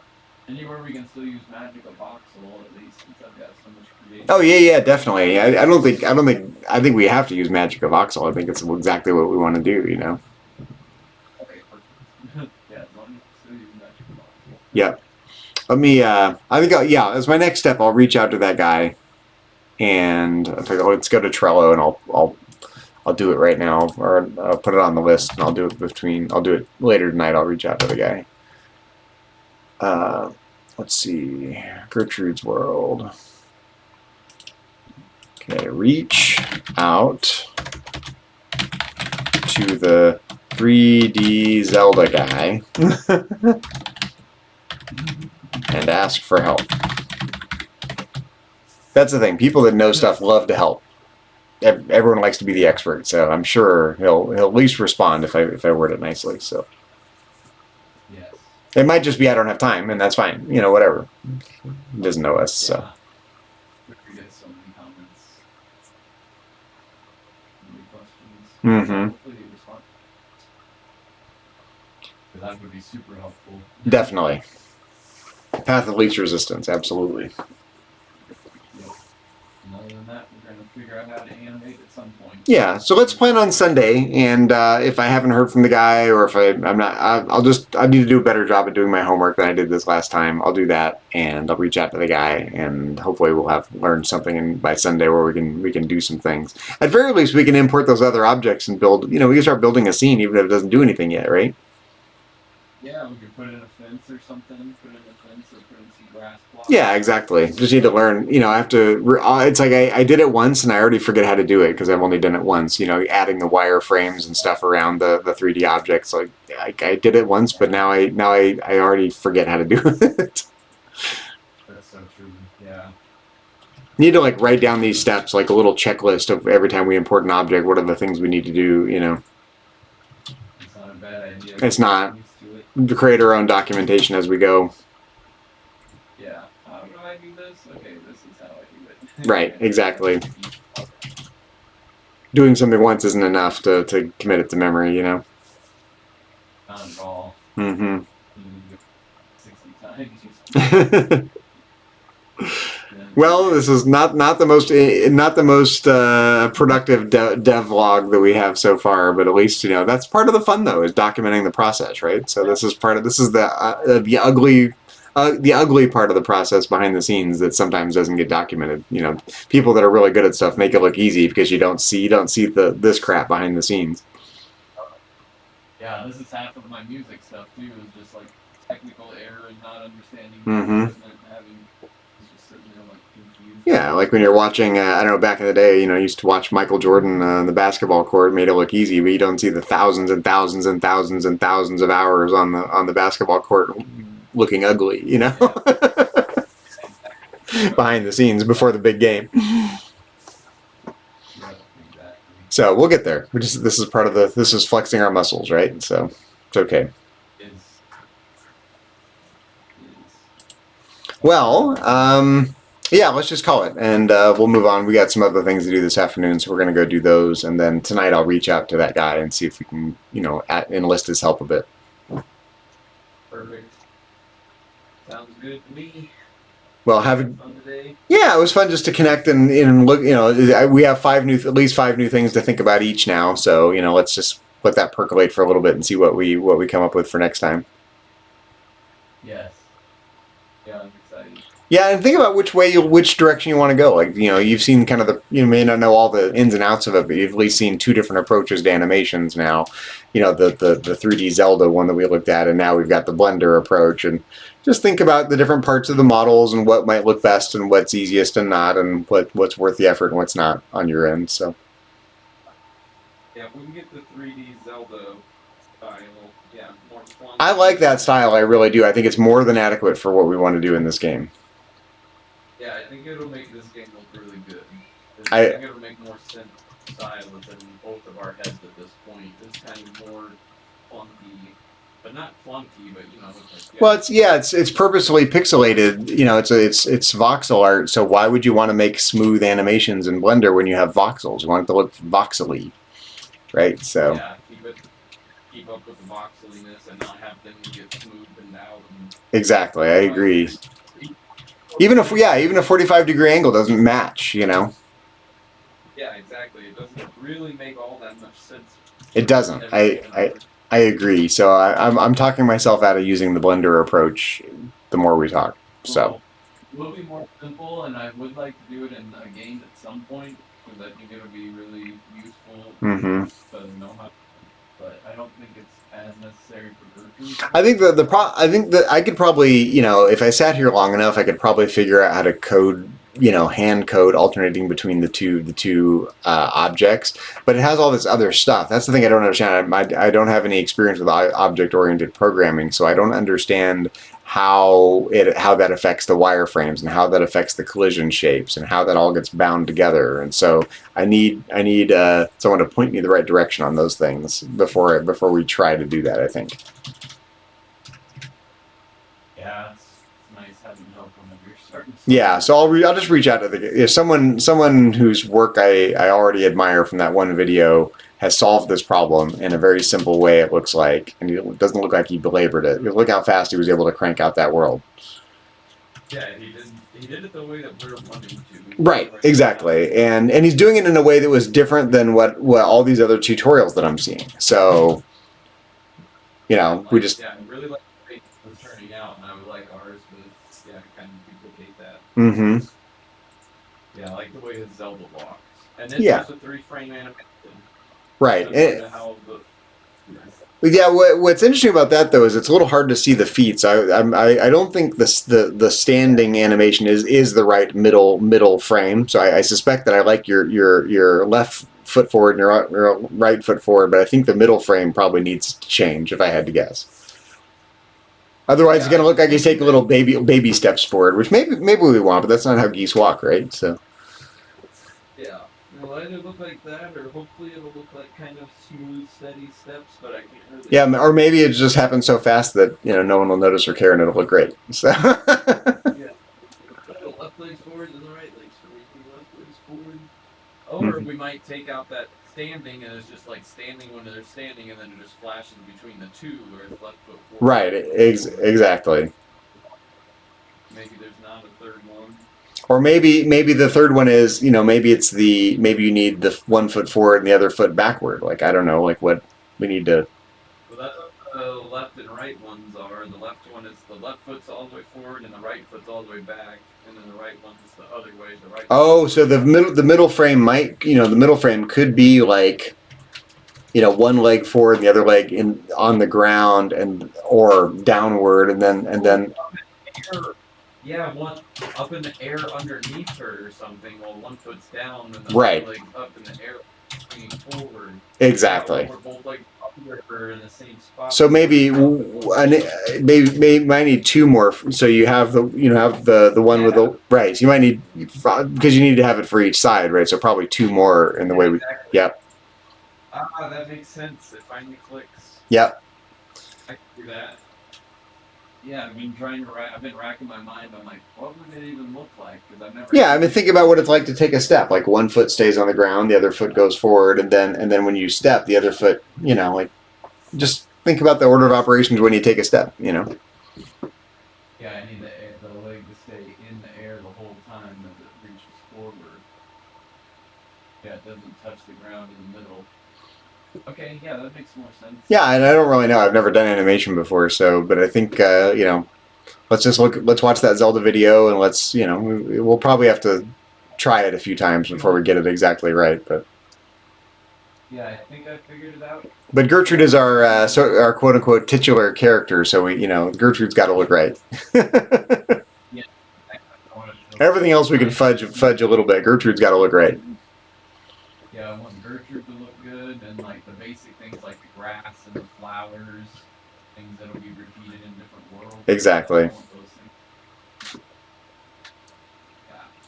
Anywhere we can still use Magic of Voxel, at least, since I've got so much creativity. Oh yeah, definitely. I think we have to use Magic of Voxel. I think it's exactly what we want to do, you know. Okay, perfect. Yeah, as long as you still use Magic of Voxel. Yep. Let me. I think. As my next step, I'll reach out to that guy, and I think, let's go to Trello, and I'll do it right now, or I'll put it on the list, and I'll do it later tonight. I'll reach out to the guy. Let's see, Gertrude's World. Okay, reach out to the 3D Zelda guy and ask for help. That's the thing. People that know stuff love to help. Everyone likes to be the expert, so I'm sure he'll at least respond if I word it nicely. So. Yes. It might just be I don't have time, and that's fine. You know, whatever. He doesn't know us, so. We get so many comments, many questions. Mm-hmm. Hopefully you respond. That would be super helpful. Definitely. Path of least resistance, absolutely. Yep. And other than that, we're going to figure out how to animate it some point. Yeah, so let's plan on Sunday, and if I haven't heard from the guy, or if I'm not, I need to do a better job at doing my homework than I did this last time. I'll do that, and I'll reach out to the guy, and hopefully we'll have learned something by Sunday where we can do some things. At very least, we can import those other objects and build. We can start building a scene even if it doesn't do anything yet, right? Yeah, we could put in a fence or something. Put in a fence or put in some grass blocks. Yeah, exactly. Just need to learn. I have to. It's like I did it once, and I already forget how to do it because I've only done it once. Adding the wireframes and stuff around the 3D objects. Like I did it once, but now I already forget how to do it. That's so true. Yeah. Need to write down these steps, like a little checklist of every time we import an object. What are the things we need to do? It's not a bad idea. It's not. To create our own documentation as we go. Yeah. How do I do this? Okay, this is how I do it. Right, exactly. Doing something once isn't enough to commit it to memory, Not at all. Mm-hmm. 60 times. Well, this is not the most productive devlog that we have so far, but at least that's part of the fun though, is documenting the process, right? So this is the ugly part of the process behind the scenes that sometimes doesn't get documented. People that are really good at stuff make it look easy because you don't see this crap behind the scenes. Yeah, this is half of my music stuff too. Is just technical errors, not understanding. Mm-hmm. Yeah, like when you're watching, I don't know, back in the day, I used to watch Michael Jordan on the basketball court, made it look easy, but you don't see the thousands and thousands and thousands and thousands of hours on the basketball court looking ugly, behind the scenes before the big game. So we'll get there. This is flexing our muscles, right? So it's okay. Well, yeah, let's just call it, and we'll move on. We got some other things to do this afternoon, so we're going to go do those, and then tonight I'll reach out to that guy and see if we can, enlist his help a bit. Perfect. Sounds good to me. Well, yeah, it was fun just to connect and look. We have at least five new things to think about each now, so let's just let that percolate for a little bit and see what we come up with for next time. Yes. Yeah, I'm excited. Yeah, and think about which direction you want to go. You've seen kind of you may not know all the ins and outs of it, but you've at least seen two different approaches to animations now. The 3D Zelda one that we looked at, and now we've got the Blender approach. And just think about the different parts of the models and what might look best and what's easiest and not, and what's worth the effort and what's not on your end. So. Yeah, if we can get the 3D Zelda style, yeah, more fun. I like that style. I really do. I think it's more than adequate for what we want to do in this game. Yeah, I think it'll make this game look really good. I think it'll make more sense styles in both of our heads at this point. It's kind of more clunky, but not clunky, but Well, it's purposely pixelated. It's voxel art. So why would you want to make smooth animations in Blender when you have voxels? You want it to look voxely, right? So. Yeah, keep up with the voxeliness and not have things get smoothed out. Exactly, I agree. Even a 45-degree angle doesn't match, Yeah, exactly. It doesn't really make all that much sense. It doesn't. I agree. So I'm talking myself out of using the Blender approach the more we talk. So. It will be more simple, and I would like to do it in a game at some point, because I think it'll be really useful to know how. But I don't think it's as necessary for Gertude. I think that I could probably, if I sat here long enough, I could probably figure out how to code, hand code alternating between the two objects. But it has all this other stuff. That's the thing I don't understand. I don't have any experience with object-oriented programming, so I don't understand how that affects the wireframes and how that affects the collision shapes and how that all gets bound together. And so I need someone to point me the right direction on those things before we try to do that, I think. Yeah, it's nice having help whenever you're starting. Yeah, so I'll just reach out to someone whose work I already admire from that one video has solved this problem in a very simple way, it looks like, and it doesn't look like he belabored it. Look how fast he was able to crank out that world. Yeah, he did it the way that we're wanting to. Right, exactly. And he's doing it in a way that was different than what all these other tutorials that I'm seeing. So, you know, we just... Yeah, I really like the way it was turning out, and I would like ours, but yeah, kind of duplicate that. Mm-hmm. Yeah, I like the way his Zelda walks. And it's Yeah. just a 3-frame animation. Right. Similar to how the... Yeah, what's interesting about that though is it's a little hard to see the feet. So I don't think the standing animation is the right middle frame. So I suspect that I like your left foot forward and your right foot forward, but I think the middle frame probably needs to change if I had to guess. Otherwise, it's gonna look like he's taking little baby steps forward, which maybe we want, but that's not how geese walk, right? So. Yeah. It'll either look like that, or hopefully it'll look like kind of smooth, steady steps, but I can't really... Yeah, or maybe it just happens so fast that, you know, no one will notice or care and it'll look great. So. Yeah. The left leg's forward and the right leg's forward. The left leg's forward. Or we might take out that standing and it's just like standing when they're standing and then it just flashes between the two, or it's left foot forward. Right, exactly. Maybe there's not a third one. Or maybe the third one is, you know, maybe you need the 1 foot forward and the other foot backward. Like, I don't know, like what we need to... Well, that's what the left and right ones are. The left one is the left foot's all the way forward and the right foot's all the way back. And then the right one's the other way. The right... Oh, so the middle frame might, you know, the middle frame could be like, you know, one leg forward and the other leg on the ground or downward and then... Yeah, one up in the air underneath her or something, while one foot's down and the right. other leg's up in the air, swinging forward. Exactly. We're both like under her in the same spot. So maybe might need 2 more. So you have the one with the right. So you might need, because you need to have it for each side, right? So probably 2 more in the way we. Yep. Ah, that makes sense. It finally clicks. Yep. I can do that. Yeah, I've been racking my mind. I'm like, what would it even look like? Because I've never... Yeah, I mean, think about what it's like to take a step. Like, one foot stays on the ground, the other foot goes forward, and then when you step, the other foot, you know, like, just think about the order of operations when you take a step, you know. Yeah, I need the leg to stay in the air the whole time as it reaches forward. Yeah, it doesn't touch the ground in the middle. Okay, yeah, that makes more sense. Yeah, and I don't really know. I've never done animation before, but I think you know, let's watch that Zelda video and let's, you know, we'll probably have to try it a few times before we get it exactly right, but. Yeah, I think I figured it out. But Gertrude is our quote unquote titular character, so we, you know, Gertrude's got to look right. Yeah. Everything else we can fudge a little bit. Gertrude's got to look right. Yeah, I want Gertrude to look good, and like the basic things like the grass and the flowers, things that'll be repeated in different worlds. Exactly.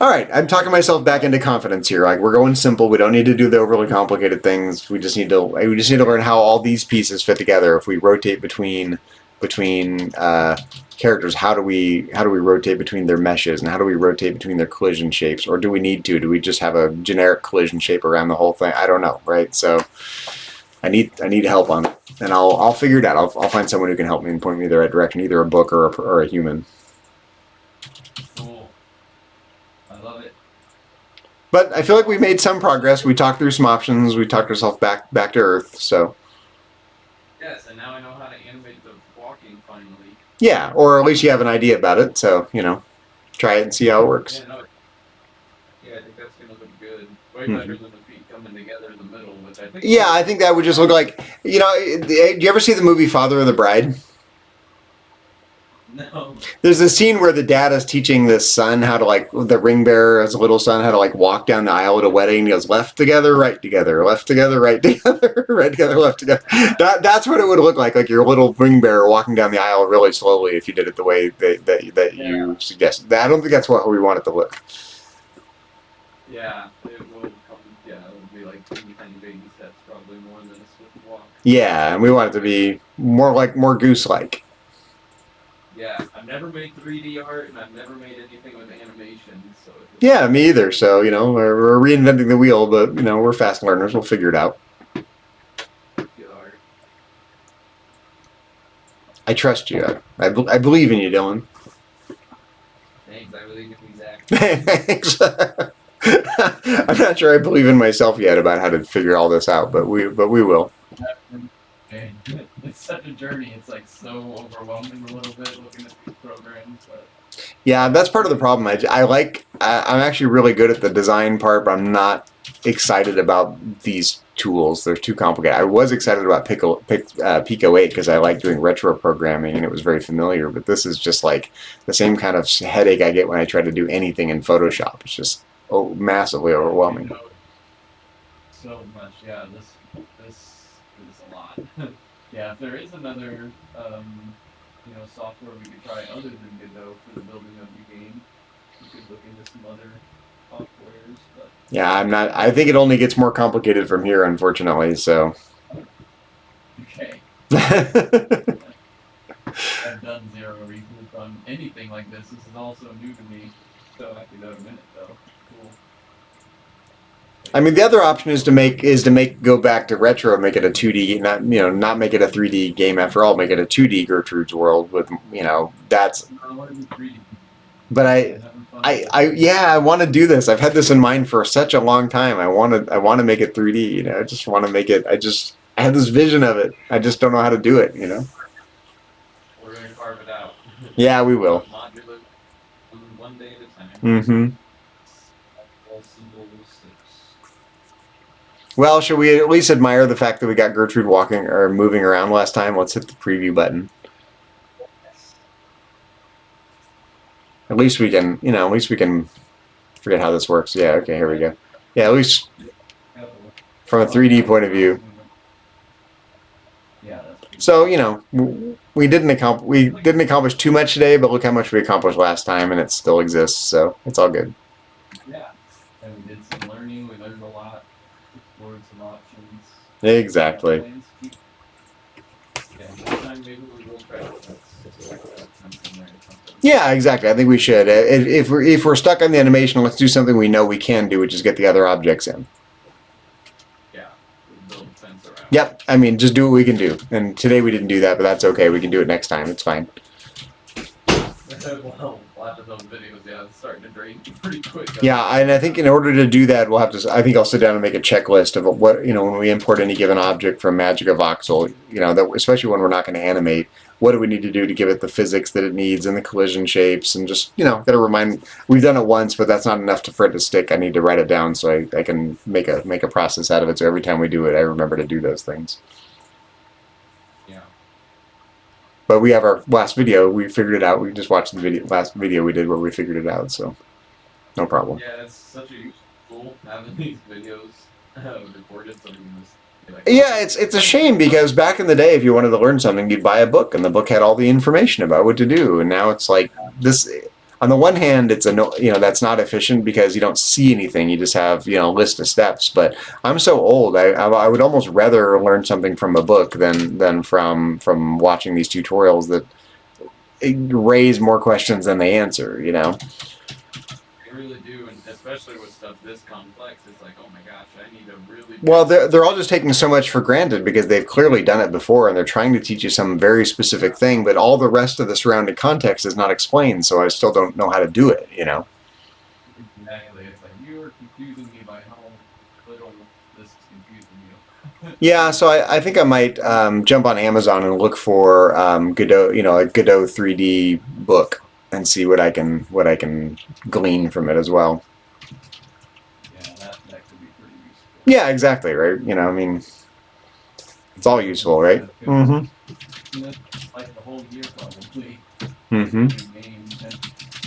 All right, I'm talking myself back into confidence here. Like, we're going simple. We don't need to do the overly complicated things. We just need to learn how all these pieces fit together. If we rotate between characters, how do we rotate between their meshes, and how do we rotate between their collision shapes, or do we need to? Do we just have a generic collision shape around the whole thing? I don't know, right? So I need help on it, and I'll figure it out. I'll find someone who can help me and point me in the right direction, either a book or a human. Cool. I love it. But I feel like we made some progress. We talked through some options. We talked ourselves back to earth. So. Yes, and now I know how to animate the walking finally. Yeah, or at least you have an idea about it. So, you know, try it and see how it works. Yeah, I think that's gonna look good. Way better than the feet coming together in the middle, which I think. Yeah, I think that would just look like, you know. Do you ever see the movie Father of the Bride? No. There's a scene where the dad is teaching the son how to, like, the ring bearer as a little son, how to, like, walk down the aisle at a wedding. He goes left together, right together, left together, right together, right together, left together. That's what it would look like your little ring bearer walking down the aisle really slowly if you did it the way that you suggested. I don't think that's what we want it to look. Yeah, it will come. Yeah, it will be like teeny tiny baby steps, probably more than a swift walk. Yeah, and we want it to be more goose-like. Yeah, I've never made 3D art, and I've never made anything with animation, so... Yeah, me either. So, you know, we're reinventing the wheel, but, you know, we're fast learners. We'll figure it out. Good art. I trust you. I believe in you, Dylan. Thanks, I believe in you, Zach. Thanks. I'm not sure I believe in myself yet about how to figure all this out, but we will. And it's such a journey. It's like so overwhelming a little bit looking at these programs, but Yeah, that's part of the problem. I'm actually really good at the design part, but I'm not excited about these tools. They're too complicated. I was excited about Pico 8 because I like doing retro programming and it was very familiar, but this is just like the same kind of headache I get when I try to do anything in Photoshop. It's just massively overwhelming. so much. Yeah, this is a lot. Yeah, if there is another software we could try other than Godot for the building of the game, we could look into some other softwares. But Yeah, I think it only gets more complicated from here, unfortunately, so. okay. I've done zero reboots on anything like this. This is also new to me. So I have to go a minute though. Cool. I mean, the other option is to go back to retro and make it a 2D, not make it a 3D game after all. Make it a 2D Gertrude's World with that's. I want to do 3D. But I want to do this. I've had this in mind for such a long time. I want to make it 3D. I just want to make it. I have this vision of it. I just don't know how to do it. We're gonna carve it out. Yeah, we will. Modular, one day at a time. Mm-hmm. All simple steps. Well, should we at least admire the fact that we got Gertrude walking or moving around last time? Let's hit the preview button. At least we can, forget how this works. Yeah, okay, here we go. Yeah, at least from a 3D point of view. Yeah. So, we didn't accomplish too much today, but look how much we accomplished last time, and it still exists, so it's all good. Yeah. And we did some learning. We learned a lot. Explored some options. Exactly. Yeah, next time maybe we will try something there or something. Yeah, exactly. I think we should. If we're stuck on the animation, let's do something we know we can do, which is get the other objects in. Yeah, build a fence around. Yep. I mean, just do what we can do. And today we didn't do that, but that's okay. We can do it next time. It's fine. Well, watching those videos, yeah, it's starting to drain pretty quick. Yeah, and I think in order to do that, I think I'll sit down and make a checklist of what, when we import any given object from Magic of Voxel, that especially when we're not going to animate, what do we need to do to give it the physics that it needs and the collision shapes, and just, got to remind, we've done it once, but that's not enough for it to stick. I need to write it down so I can make a process out of it, so every time we do it, I remember to do those things. Yeah. But we have our last video, we figured it out. We just watched the last video we did where we figured it out, so no problem. Yeah, it's such a useful tool having these videos recorded so we can just yeah, it's a shame because back in the day, if you wanted to learn something, you'd buy a book, and the book had all the information about what to do. And now it's like this. On the one hand, it's that's not efficient because you don't see anything. You just have a list of steps. But I'm so old. I would almost rather learn something from a book than from watching these tutorials that raise more questions than they answer. They really do, and especially with stuff this complex, it's like, oh my gosh, I need a really. Well, they're all just taking so much for granted because they've clearly done it before, and they're trying to teach you some very specific thing, but all the rest of the surrounding context is not explained, so I still don't know how to do it. Exactly, it's like you are confusing me by how little this is confusing you. Yeah, so I think I might jump on Amazon and look for Godot, a Godot 3D book, and see what I can glean from it as well. Yeah, that could be pretty useful. Yeah, exactly, right? I mean, it's all useful, right? Mm-hmm. Like the whole year, probably. Mm-hmm. And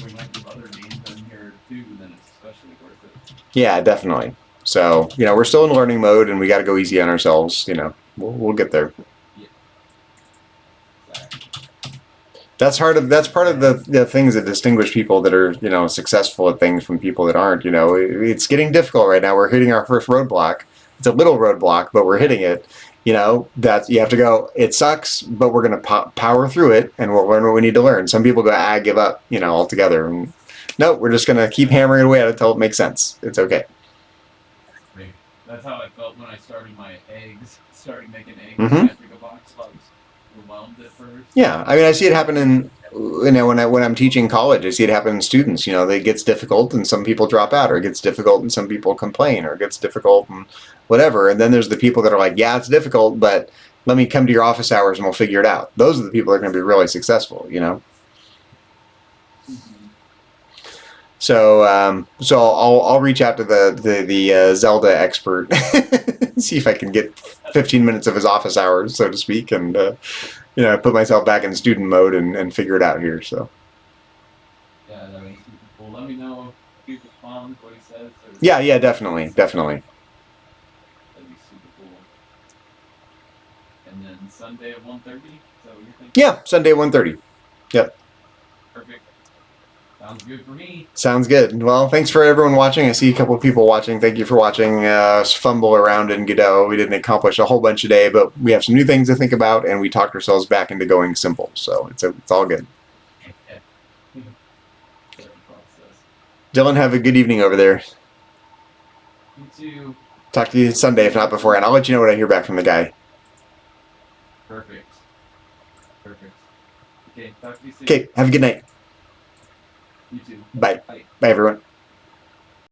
we might do other games in here too, then it's especially worth it. Yeah, definitely. So, we're still in learning mode, and we got to go easy on ourselves. We'll get there. That's part of the things that distinguish people that are successful at things from people that aren't. It's getting difficult right now. We're hitting our first roadblock. It's a little roadblock, but we're hitting it. That you have to go. It sucks, but we're gonna power through it, and we'll learn what we need to learn. Some people go, give up, altogether. And, no, we're just gonna keep hammering away at it until it makes sense. It's okay. That's how I felt when I started my eggs. Started making eggs. Mm-hmm. I was overwhelmed at first. Yeah, I mean, I see it happen in you know, when I'm teaching college, I see it happen in students. You know, it gets difficult and some people drop out, or it gets difficult and some people complain, or it gets difficult and whatever. And then there's the people that are like, yeah, it's difficult, but let me come to your office hours and we'll figure it out. Those are the people that are going to be really successful, you know? So, so I'll reach out to the Zelda expert, see if I can get 15 minutes of his office hours, so to speak, and you know, put myself back in student mode and figure it out here. So. Yeah, that was super cool. Let me know if he responds, what he says. Or Yeah, definitely. That'd be super cool. And then Sunday at 1:30. Is that what you're thinking? Yeah, Sunday 1:30. Yep. Perfect. Sounds good for me. Sounds good. Well, thanks for everyone watching. I see a couple of people watching. Thank you for watching us fumble around in Godot. We didn't accomplish a whole bunch today, but we have some new things to think about, and we talked ourselves back into going simple. So it's all good. Dylan, have a good evening over there. You too. Talk to you Sunday, if not beforehand. I'll let you know what I hear back from the guy. Perfect. Okay, talk to you soon. Okay, have a good night. You too. Bye. Bye. Bye, everyone.